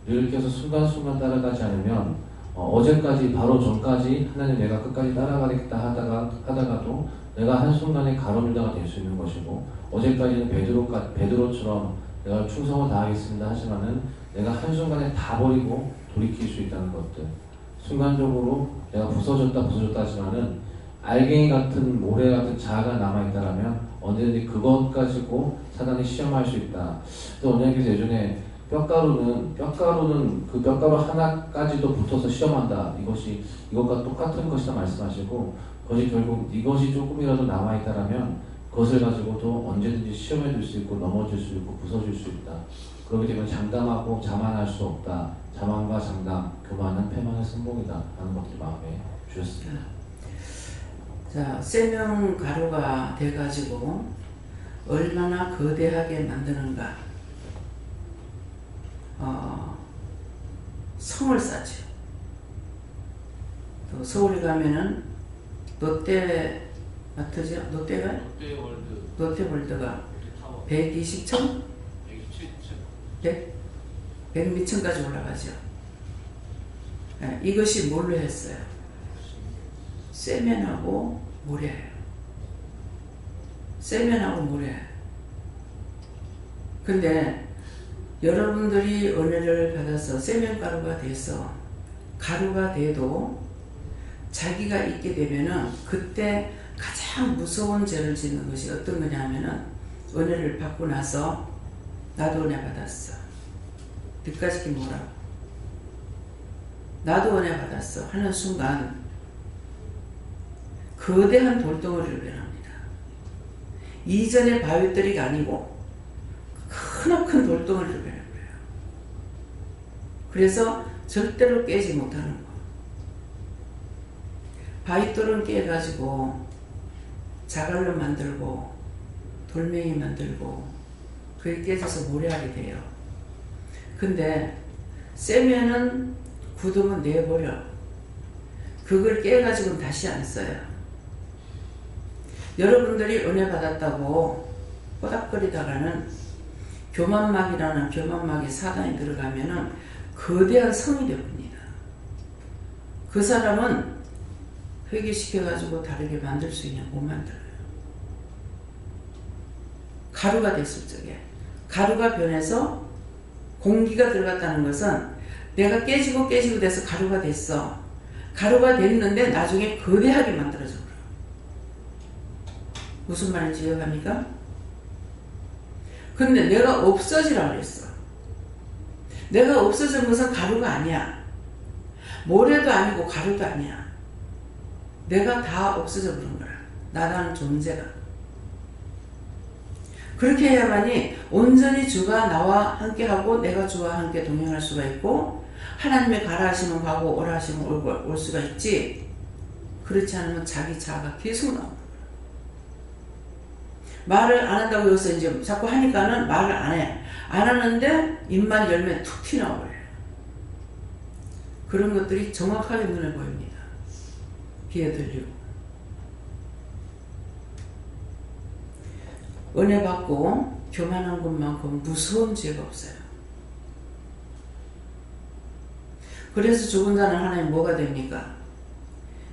이렇게 해서 순간순간 따라가지 않으면 어제까지 바로 전까지 하나님 내가 끝까지 따라가겠다 하다가도 내가 한순간에 가로밀다가 될 수 있는 것이고 어제까지는 베드로처럼 내가 충성을 다하겠습니다 하지만은 내가 한순간에 다 버리고 돌이킬 수 있다는 것들, 순간적으로 내가 부서졌다 하지만은 알갱이 같은 모래 같은 자아가 남아있다라면 언제든지 그것 가지고 사단이 시험할 수 있다. 또 원장님께서 예전에 뼈가루는 그 뼈가루 하나까지도 붙어서 시험한다. 이것과 똑같은 것이다 말씀하시고 그것이 결국 이것이 조금이라도 남아있다라면 그것을 가지고도 언제든지 시험해 줄 수 있고 넘어질 수 있고 부서질 수 있다. 그렇기 때문에 장담하고 자만할 수 없다. 자만과 장담, 교만은 패망의 승복이다 하는 것들이 마음에 주셨습니다. 자, 세면 가루가 돼가지고 얼마나 거대하게 만드는가. 성을 쌓죠. 또 서울에 가면은 롯데월드가 120층? 100미층까지 올라가죠. 네, 이것이 뭘로 했어요? 세면하고 모래예요. 세면하고 모래. 근데 여러분들이 은혜를 받아서 세면가루가 돼서 가루가 돼도 자기가 있게 되면은 그때 가장 무서운 죄를 짓는 것이 어떤 거냐 하면은 은혜를 받고 나서 나도 은혜 받았어. 뒷가지기 뭐라? 나도 은혜 받았어 하는 순간 거대한 돌덩어리로 변합니다. 이전의 바위돌이가 아니고 크나큰 돌덩어리로 변해요. 그래서 절대로 깨지 못하는 거. 바위돌은 깨가지고 자갈로 만들고 돌멩이 만들고 그게 깨져서 모래알이 돼요. 근데 세면은 굳으면 내버려. 그걸 깨가지고는 다시 안 써요. 여러분들이 은혜 받았다고 꼬닥거리다가는 교만막이라는 교만막이 사단이 들어가면은 거대한 성이 되어버립니다. 그 사람은 회개시켜가지고 다르게 만들 수 있냐? 못 만들어요. 가루가 됐을 적에 가루가 변해서 공기가 들어갔다는 것은 내가 깨지고 돼서 가루가 됐어. 가루가 됐는데 나중에 거대하게 만들어져 버려. 무슨 말인지 이해갑니까? 근데 내가 없어지라 그랬어. 내가 없어진 것은 가루가 아니야. 모래도 아니고 가루도 아니야. 내가 다 없어져 버린 거야. 나라는 존재가. 그렇게 해야만이 온전히 주가 나와 함께하고 내가 주와 함께 동행할 수가 있고 하나님의 가라 하시면 가고 오라 하시면 올 수가 있지. 그렇지 않으면 자기 자아가 계속 나오는 거야. 말을 안 한다고 여기서 이제 자꾸 하니까는 말을 안 해. 안 하는데 입만 열면 툭 튀어나와버려요. 그런 것들이 정확하게 눈에 보입니다. 귀에 들리고. 은혜 받고 교만한 것만큼 무서운 죄가 없어요. 그래서 죽은 자는 하나님 뭐가 됩니까?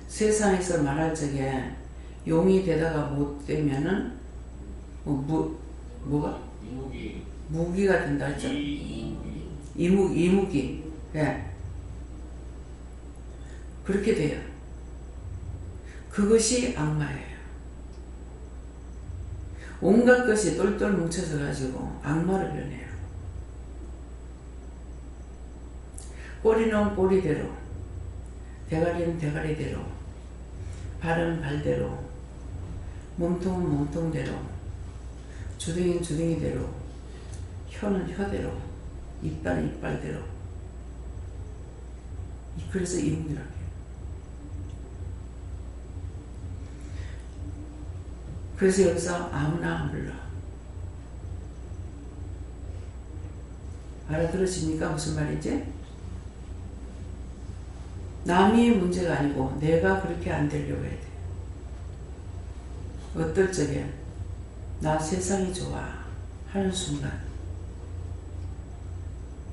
세상에서 말할 적에 용이 되다가 못 되면은 뭐가? 무기가 된다 했죠. 이무기. 예. 그렇게 돼요. 그것이 악마예요. 온갖 것이 똘똘 뭉쳐서 가지고 악마를 변해요. 꼬리는 꼬리대로, 대가리는 대가리대로, 발은 발대로, 몸통은 몸통대로, 주둥이는 주둥이대로, 혀는 혀대로, 이빨은 이빨대로. 그래서 이문이라고 해요. 그래서 여기서 아무나 안 불러. 알아들으십니까? 무슨 말인지? 남이 문제가 아니고 내가 그렇게 안 되려고 해야 돼. 어떨 적에 나 세상이 좋아 하는 순간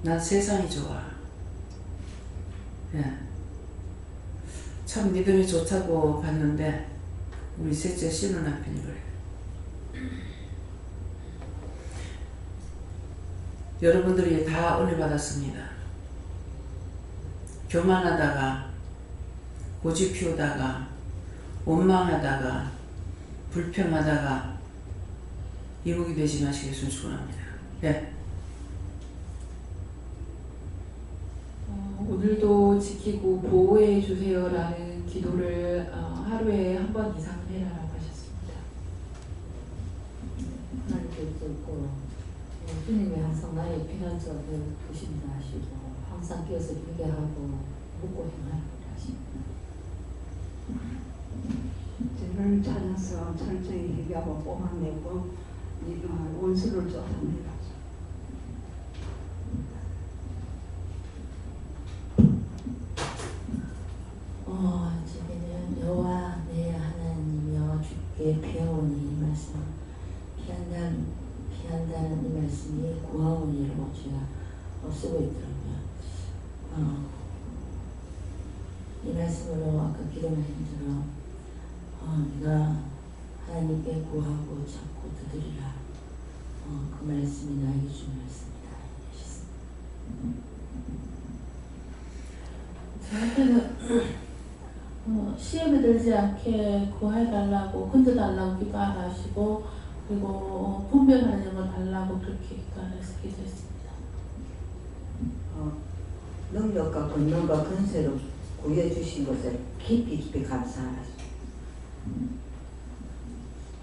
난 세상이 좋아. 예. 참 믿음이 좋다고 봤는데 우리 셋째 신우 남편이 그래요. 여러분들이 다 은혜 받았습니다. 교만하다가 고집 피우다가 원망하다가 불평하다가 이목이 되지 마시겠으면 축원합니다. 네. 오늘도 지키고 보호해 주세요라는 기도를 하루에 한 번 이상 해라라고 하셨습니다. 하나님께 있고 주님이 항상 나의 피난처를 보신다 하시고 항상 끼어서 회개하고 묻고 행하리라 하십니다. 죄를 찾아서 철저히 회개하고 뽑아내고 원수를 쫓아내라. 저기는 여호와 내 하나님이여 주께 피하오니 이 말씀 피한다는 이 말씀이 구하오니라고 제가 쓰고 있더라고요. 이 말씀으로 아까 기도하신 것처럼 네가 하나님께 구하고 찾고 두드리라. 그 말씀이 나에게 준 말씀이다. 저한테는 시험에 들지 않게 구해달라고 건져달라고 기도하시고 그리고 분별하는 영을 달라고 그렇게 기도했습니다. 능력과 권능과 권세로 구해주신 것을 깊이 감사하라.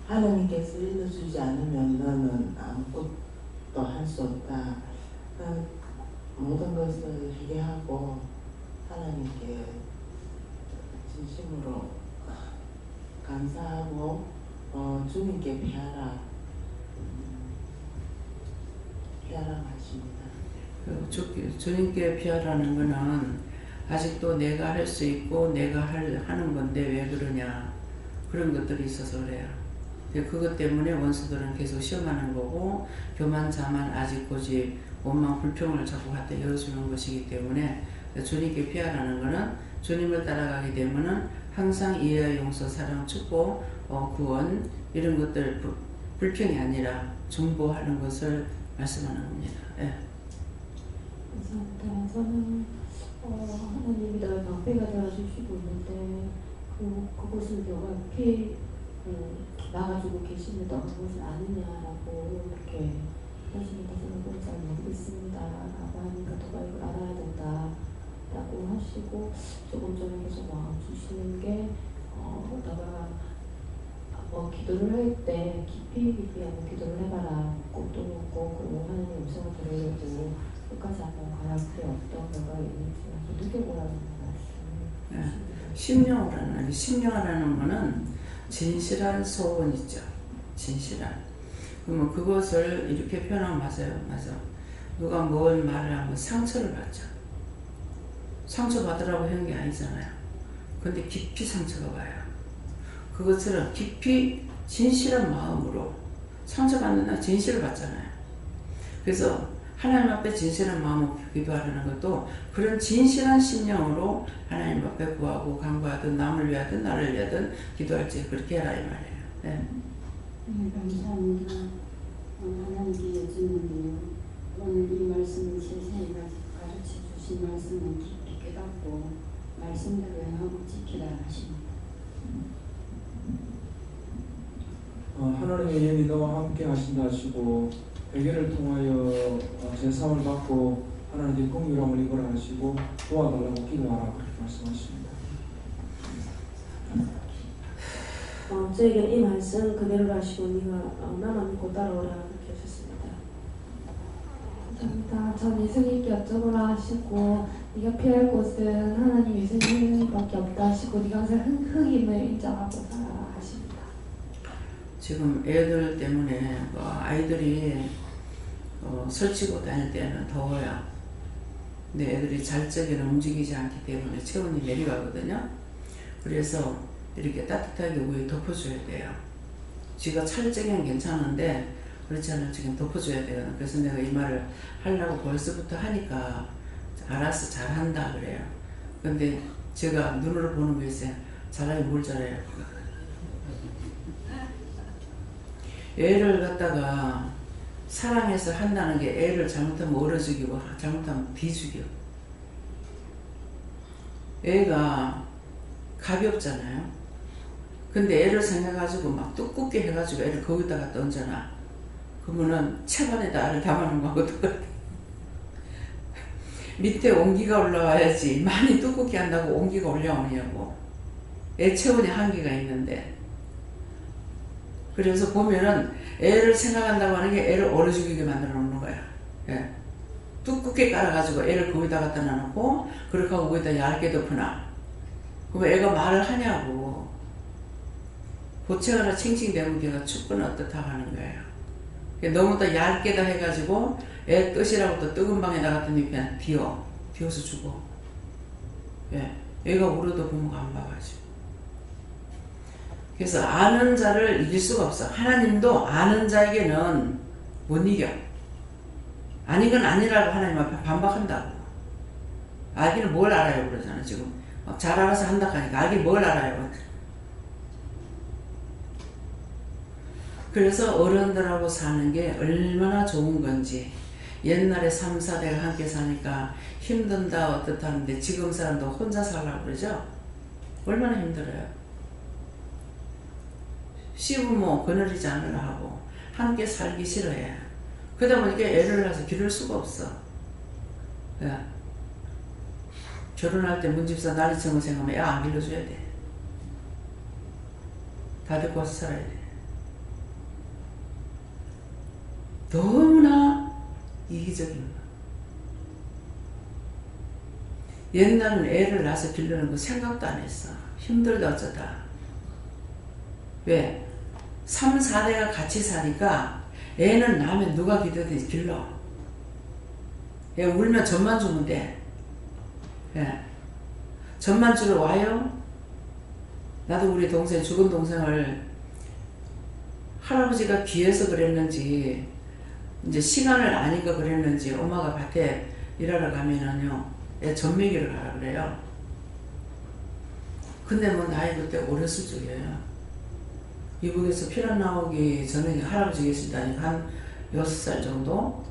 하나님께서 일러주지 않으면 너는 아무것도 할 수 없다. 모든 것을 회개하고 하나님께 진심으로 감사하고 주님께 피하라 하십니다. 주님께 피하라는 거는 아직도 내가 할 수 있고 내가 하는 건데 왜 그러냐 그런 것들이 있어서 그래요. 그것 때문에 원수들은 계속 시험하는 거고 교만 자만 아직 고집 원망 불평을 자꾸 갖다 열어주는 것이기 때문에 주님께 피하라는 거는 주님을 따라가게 되면은 항상 이해, 용서, 사랑, 축복, 구원 이런 것들 불평이 아니라 중보하는 것을 말씀하는 겁니다. 예. 감사합니다. 저는 하나님이 나의 방패가 되어주시고 있는데 그것을 너가 이렇게 막아주고 계십니다. 그것을 아느냐라고 이렇게 하시니까 저는 그걸 잘 모르겠습니다 라고 하니까 너가 이걸 알아야 된다 라고 하시고 조금 전에 계속 와주시는 게 너가 기도를 할 때 깊이 한번 기도를 해봐라. 꼭도 묻고 그리고 하나님의 음성을 들으려고 끝까지 한번 가야 그게 어떤 결과가 있는지 한번 느껴보라는 말씀을 네. 심령이라는 거는 진실한 소원 있죠. 진실한. 그러면 그것을 이렇게 표현하면 맞아. 누가 뭔 말을 하면 상처를 받죠. 상처받으라고 하는 게 아니잖아요. 근데 깊이 상처가 와요. 그것처럼 깊이 진실한 마음으로 상처받는 날 진실을 받잖아요. 그래서 하나님 앞에 진실한 마음으로 기도하려는 것도 그런 진실한 심령으로 하나님 앞에 구하고 간구하든 남을 위하든 나를 위하든 기도할지 그렇게 해라 이 말이에요. 네. 네, 감사합니다. 하나님께 여쭙는데요. 오늘 이 말씀을 세상에 가르쳐 주신 말씀은 깊이 깨닫고 말씀대로 행하고 지키라 하십니다. 하나님의 영이 너와 함께 하신다 하시고 회개를 통하여 제사함을 받고 하나님께 긍휼함을 입으라 하시고 도와달라고 기도하라 그렇게 말씀하십니다. 저에게 이 말씀 그대로 하시고 네가 나만 믿고 따라오라 그렇게 하셨습니다. 감사합니다. 전 예수님께 여쭤보라 하시고 네가 피할 곳은 하나님 예수님밖에 없다 하시고 네가 항상 흑임을 인정하고 살아라 하십니다. 지금 애들 때문에 아이들이 설치고 다닐 때는 더워요. 근데 애들이 잘 적에는 움직이지 않기 때문에 체온이 내려가거든요. 그래서 이렇게 따뜻하게 위에 덮어줘야 돼요. 쥐가 찰 적에는 괜찮은데 그렇지 않을 적엔 덮어줘야 돼요. 그래서 내가 이 말을 하려고 벌써부터 하니까 알아서 잘한다 그래요. 근데 제가 눈으로 보는 거 있어요. 잘하니 뭘 잘해요. 애를 갖다가 사랑해서 한다는 게 애를 잘못하면 얼어 죽이고 잘못하면 비 죽여. 애가 가볍잖아요. 근데 애를 생각해가지고 막 두껍게 해가지고 애를 거기다가 던져놔. 그러면은 채반에다 알을 담아놓은 거하고 똑같아. 밑에 온기가 올라와야지. 많이 두껍게 한다고 온기가 올라오냐고. 애 체온이 한계가 있는데. 그래서 보면은 애를 생각한다고 하는 게 애를 얼어 죽이게 만들어 놓는 거야. 예. 두껍게 깔아가지고 애를 거기다 갖다 놔놓고 그렇게 하고 거기다 얇게 덮어놔. 그럼 애가 말을 하냐고. 보채거나 칭칭대면 걔가 춥거나 어떻다 하는 거예요. 너무 더 얇게다 해가지고 애 뜻이라고 또 뜨거운 방에다 갔더니 그냥 비워서 죽어. 예. 애가 울어도 부모가 안 봐가지고. 그래서 아는 자를 이길 수가 없어. 하나님도 아는 자에게는 못 이겨. 아닌 건 아니라고 하나님 앞에 반박한다고. 알기는 뭘 알아요 그러잖아 지금. 막 잘 알아서 한다 하니까 알기 뭘 알아요. 그래서 어른들하고 사는 게 얼마나 좋은 건지. 옛날에 3, 4대가 함께 사니까 힘든다 어떻다 하는데 지금 사람도 혼자 살라고 그러죠. 얼마나 힘들어요. 시부모 거느리지 않으려 하고 함께 살기 싫어해. 그러다 보니까 애를 낳아서 기를 수가 없어. 야. 결혼할 때 문집사 난리청을 생각하면 애 안 길러줘야 돼. 다 데리고 와서 살아야 돼. 너무나 이기적인 거. 옛날은 애를 낳아서 길르는 거 생각도 안 했어. 힘들다 어쩌다. 왜? 3, 4대가 같이 사니까 애는 낳으면 누가 기르든지 길러. 애 울면 젖만 주면 돼. 예. 젖만 주러 와요. 나도 우리 동생, 죽은 동생을 할아버지가 귀해서 그랬는지 이제 시간을 아니까 그랬는지 엄마가 밭에 일하러 가면은요 애 젖 먹이러 가라 그래요. 근데 뭐 나이 그때 어렸을 적이에요. 이북에서 피난 나오기 전에 할아버지 계시다니까 한 6살 정도?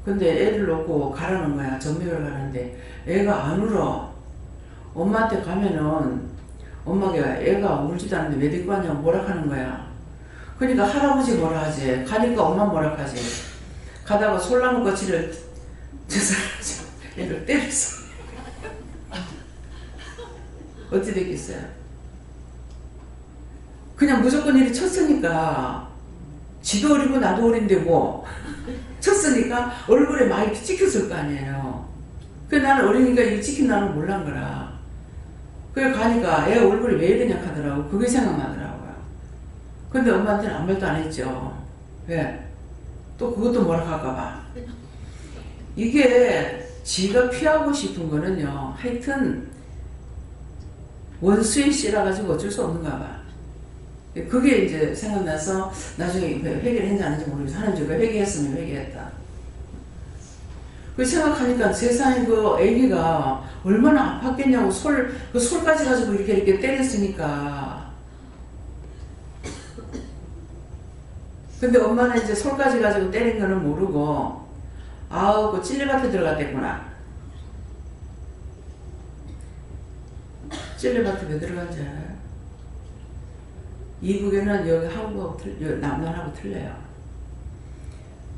근데 애를 놓고 가라는 거야. 전미를 가는데 애가 안 울어. 엄마한테 가면은 엄마가 애가 울지도 않는데 왜 데리고 왔냐고 뭐라 하는 거야. 그러니까 할아버지 뭐라 하지. 가니까 엄마 뭐라 하지. 가다가 솔나무 거치를 저 사람 애를 때렸어. 어찌 됐겠어요. 그냥 무조건 이리 쳤으니까 지도 어리고 나도 어린데 뭐 쳤으니까 얼굴에 많이 찍혔을 거 아니에요. 그래 나는 어리니까 이 찍힌 나는 몰란 거라. 그래 가니까 애 얼굴이 왜 이러냐 하더라고. 그게 생각나더라고요. 근데 엄마한테는 아무 말도 안 했죠. 왜? 또 그것도 뭐라 할까봐. 이게 지가 피하고 싶은 거는요. 하여튼 원수의 씨라 가지고 어쩔 수 없는가 봐. 그게 이제 생각나서 나중에 회개를 했는지 안 했는지 모르겠어. 하나님 제가 회개했으면 회개했다. 그 생각하니까 세상에 그 애기가 얼마나 아팠겠냐고 그 솔까지 가지고 이렇게 때렸으니까. 근데 엄마는 이제 솔까지 가지고 때린 거는 모르고, 아우, 그 찔레밭에 들어갔댔구나. 찔레밭에 왜 들어간지 알아요? 이북에는 여기 한국하고 남한하고 틀려요.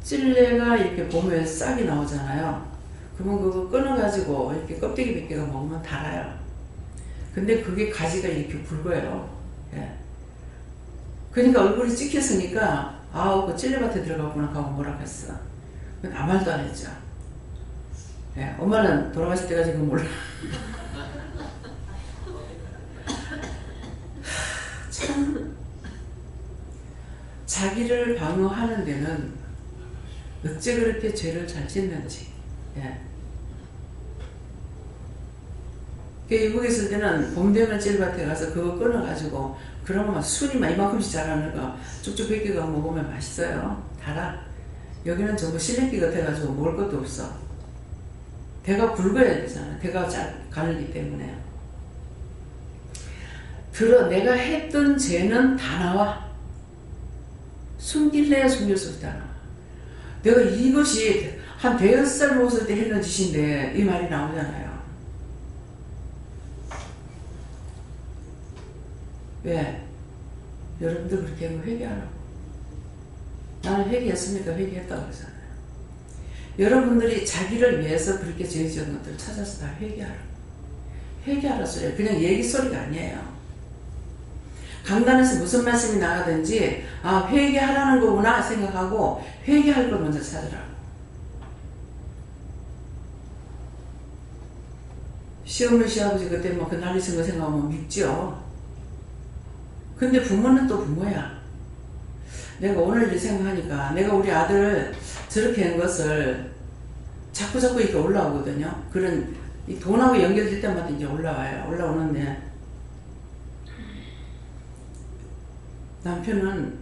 찔레가 이렇게 봄에 싹이 나오잖아요. 그러면 그거 끊어가지고 이렇게 껍데기 몇 개가 먹으면 달아요. 근데 그게 가지가 이렇게 굵어요. 예. 그러니까 얼굴이 찍혔으니까 아우 그 찔레밭에 들어갔구나 하고 뭐라 했어. 아무 말도 안 했죠. 예. 엄마는 돌아가실 때까지 그거 몰라. 참 자기를 방어하는 데는 어째 그렇게 죄를 잘 짓는지. 예. 이북에 있을 때는 봄 되면 찔밭에 가서 그거 끊어가지고 그러면 순이 막 이만큼씩 자라는 거 쭉쭉 뺏겨가 먹으면 맛있어요. 달아. 여기는 전부 실내기 같아가지고 먹을 것도 없어. 대가 굵어야 되잖아. 대가 가늘기 때문에. 내가 했던 죄는 다 나와. 숨길래야 숨길 수 없다. 내가 이것이 한 5살 먹었을 때 했는 짓인데 이 말이 나오잖아요. 왜? 여러분들 그렇게 하면 회개하라고. 나는 회개했으니까 회개했다고 그러잖아요. 여러분들이 자기를 위해서 그렇게 죄 지은 것들을 찾아서 다 회개하라고. 회개하라 소리예요. 그냥 얘기 소리가 아니에요. 강단에서 무슨 말씀이 나가든지 아 회개하라는 거구나 생각하고 회개할 걸 먼저 찾으라고. 시어머니 시아버지 그때 뭐 그 난리 쓴 거 생각하면 밉죠. 근데 부모는 또 부모야. 내가 오늘 이 생각하니까 내가 우리 아들 저렇게 한 것을 자꾸 이렇게 올라오거든요. 그런 이 돈하고 연결될 때마다 이제 올라와요. 올라오는데 남편은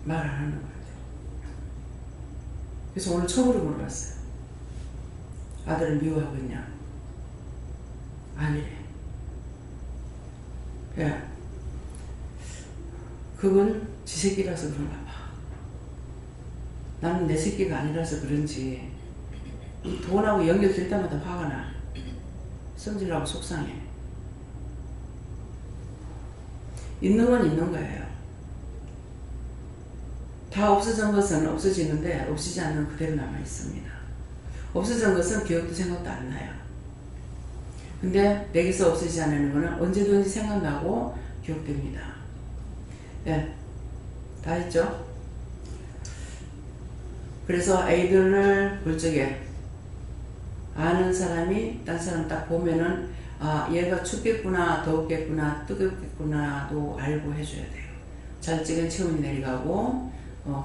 말 안 하는 것 같아요. 그래서 오늘 처음으로 물어봤어요. 아들을 미워하고 있냐? 아니래. 야, 그건 지 새끼라서 그런가 봐. 나는 내 새끼가 아니라서 그런지 이 돈하고 연결될 때마다 화가 나. 성질나고 속상해. 있는 건 있는 거예요. 다 없어진 것은 없어지는데 없어지지 않는 그대로 남아 있습니다. 없어진 것은 기억도 생각도 안 나요. 근데 내게서 없어지지 않는 것은 언제든지 생각나고 기억됩니다. 네, 다 했죠? 그래서 아이들을 볼 적에 아는 사람이 딴 사람 딱 보면은 아 얘가 춥겠구나 더웠겠구나 뜨겁겠구나도 알고 해줘야 돼요. 잘 적은 체온이 내려가고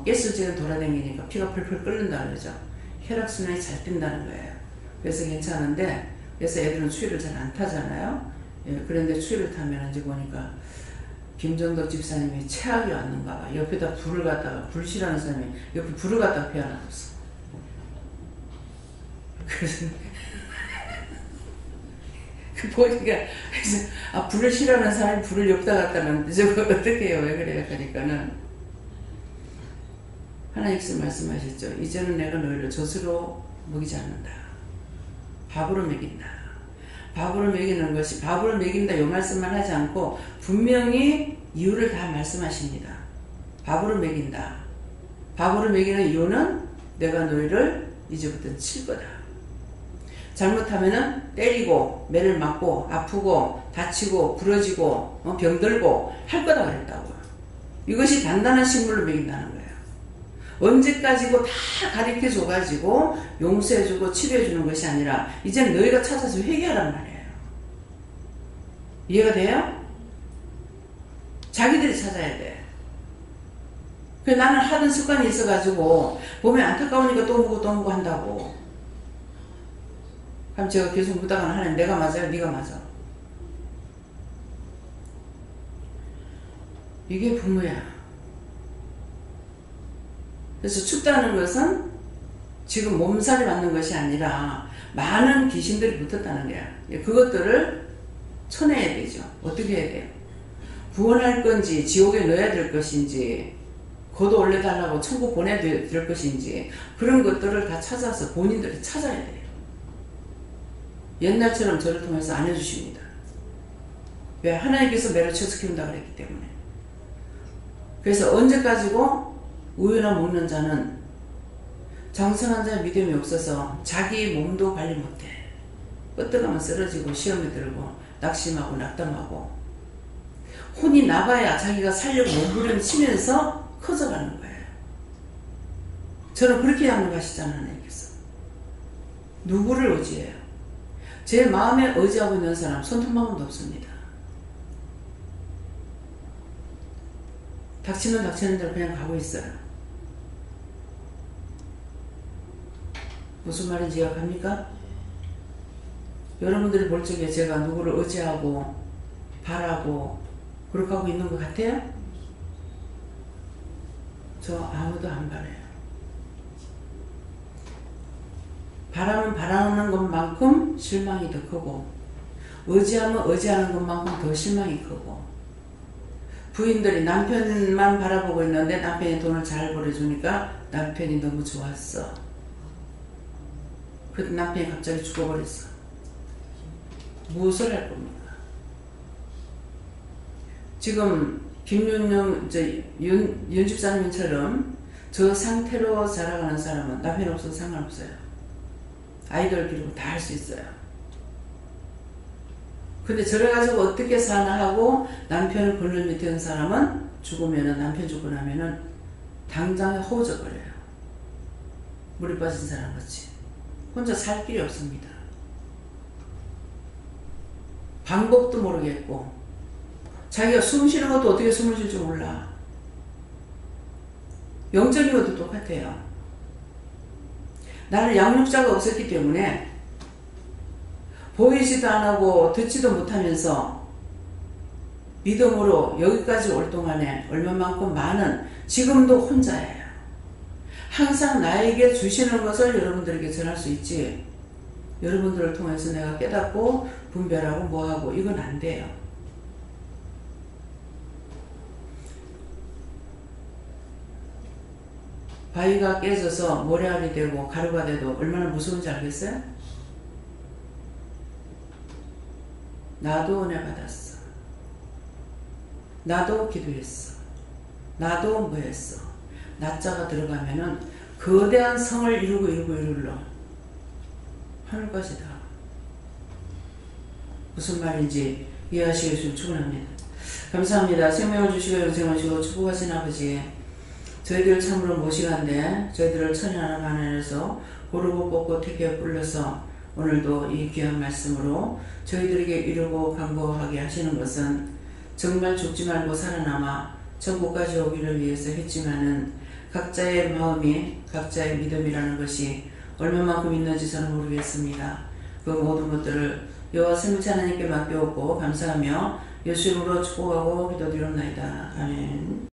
깼을 적은 돌아다니니까 피가 펄펄 끓는다 그러죠. 혈액순환이 잘 뛴다는 거예요. 그래서 괜찮은데 그래서 애들은 추위를 잘 안 타잖아요. 예, 그런데 추위를 타면 이제 보니까 김정덕 집사님이 체압이 왔는가 봐. 옆에다 불을 갖다가 불 싫어하는 사람이 옆에 불을 갖다가 피워놨어. 그래서 보니까 그래서 아 불을 싫어하는 사람이 불을 옆에다 갖다 놨는데 저거 어떻게 해요? 왜 그래요? 그러니까는 하나님께서 말씀하셨죠. 이제는 내가 너희를 젖으로 먹이지 않는다. 밥으로 먹인다. 밥으로 먹이는 것이 밥으로 먹인다 이 말씀만 하지 않고 분명히 이유를 다 말씀하십니다. 밥으로 먹인다. 밥으로 먹이는 이유는 내가 너희를 이제부터 칠 거다. 잘못하면은 때리고 매를 맞고 아프고 다치고 부러지고 병들고 할 거다 그랬다고요. 이것이 단단한 식물로 먹인다는 거예요. 언제까지고 다 가르쳐줘가지고 용서해주고 치료해주는 것이 아니라 이제는 너희가 찾아서 회개하란 말이에요. 이해가 돼요? 자기들이 찾아야 돼. 그래서 나는 하던 습관이 있어가지고 보면 안타까우니까 또 보고 한다고. 그럼 제가 계속 묻다가는 하나님 내가 맞아요? 네가 맞아? 이게 부모야. 그래서 춥다는 것은 지금 몸살이 맞는 것이 아니라 많은 귀신들이 붙었다는 거야. 그것들을 쳐내야 되죠. 어떻게 해야 돼요? 구원할 건지 지옥에 넣어야 될 것인지 거도 올려달라고 천국 보내야 될 것인지 그런 것들을 다 찾아서 본인들이 찾아야 돼요. 옛날처럼 저를 통해서 안 해주십니다. 왜? 하나님께서 매를 쳐서 키운다 그랬기 때문에. 그래서 언제까지고 우유나 먹는 자는 장성한 자의 믿음이 없어서 자기 몸도 관리 못해. 뻗어가면 쓰러지고 시험에 들고 낙심하고 낙담하고 혼이 나가야 자기가 살려고 몸부림치면서 커져가는 거예요. 저는 그렇게 양육하시잖아요. 하나님께서. 누구를 의지해요? 제 마음에 의지하고 있는 사람 손톱만큼도 없습니다. 닥치면 닥치는 대로 그냥 가고 있어요. 무슨 말인지 이해갑니까? 여러분들이 볼 적에 제가 누구를 의지하고 바라고 그렇게 하고 있는 것 같아요? 저 아무도 안 바라요. 바라면 바라는 것만큼 실망이 더 크고 의지하면 의지하는 것만큼 더 실망이 크고 부인들이 남편만 바라보고 있는데 남편이 돈을 잘 벌어주니까 남편이 너무 좋았어. 그때 남편이 갑자기 죽어버렸어. 무엇을 할 겁니까? 지금 김윤영 윤 집사님처럼 저 상태로 살아가는 사람은 남편 없어도 상관없어요. 아이들 기르고 다 할 수 있어요. 근데 저래 가지고 어떻게 사나 하고 남편을 벌레 밑에 온 사람은 죽으면은 남편 죽고 나면은 당장에 허우적거려요. 물에 빠진 사람 같이. 혼자 살 길이 없습니다. 방법도 모르겠고 자기가 숨 쉬는 것도 어떻게 숨을 쉴 줄 몰라. 영적인 것도 똑같아요. 나는 양육자가 없었기 때문에 보이지도 안 하고 듣지도 못하면서 믿음으로 여기까지 올 동안에 얼마만큼 많은 지금도 혼자예요. 항상 나에게 주시는 것을 여러분들에게 전할 수 있지 여러분들을 통해서 내가 깨닫고 분별하고 뭐하고 이건 안 돼요. 바위가 깨져서 모래알이 되고 가루가 돼도 얼마나 무서운지 알겠어요? 나도 은혜 받았어. 나도 기도했어. 나도 뭐 했어. 나자가 들어가면은 거대한 성을 이루러 하늘 것이다. 무슨 말인지 이해하시겠으면 축원합니다. 감사합니다. 생명을 주시고 영생을 주시고 축복하신 아버지, 저희들 참으로 모시간데 저희들을 천연한 하나님에서 고르고 뽑고 택해 불러서 오늘도 이 귀한 말씀으로 저희들에게 이루고 강구하게 하시는 것은 정말 죽지 말고 살아남아 천국까지 오기를 위해서 했지만은 각자의 마음이 각자의 믿음이라는 것이 얼마만큼 있는지 저는 모르겠습니다. 그 모든 것들을 여호와 생명체 하나님께 맡겨오고 감사하며 예수 이름으로 축복하고 기도드리옵나이다. 아멘.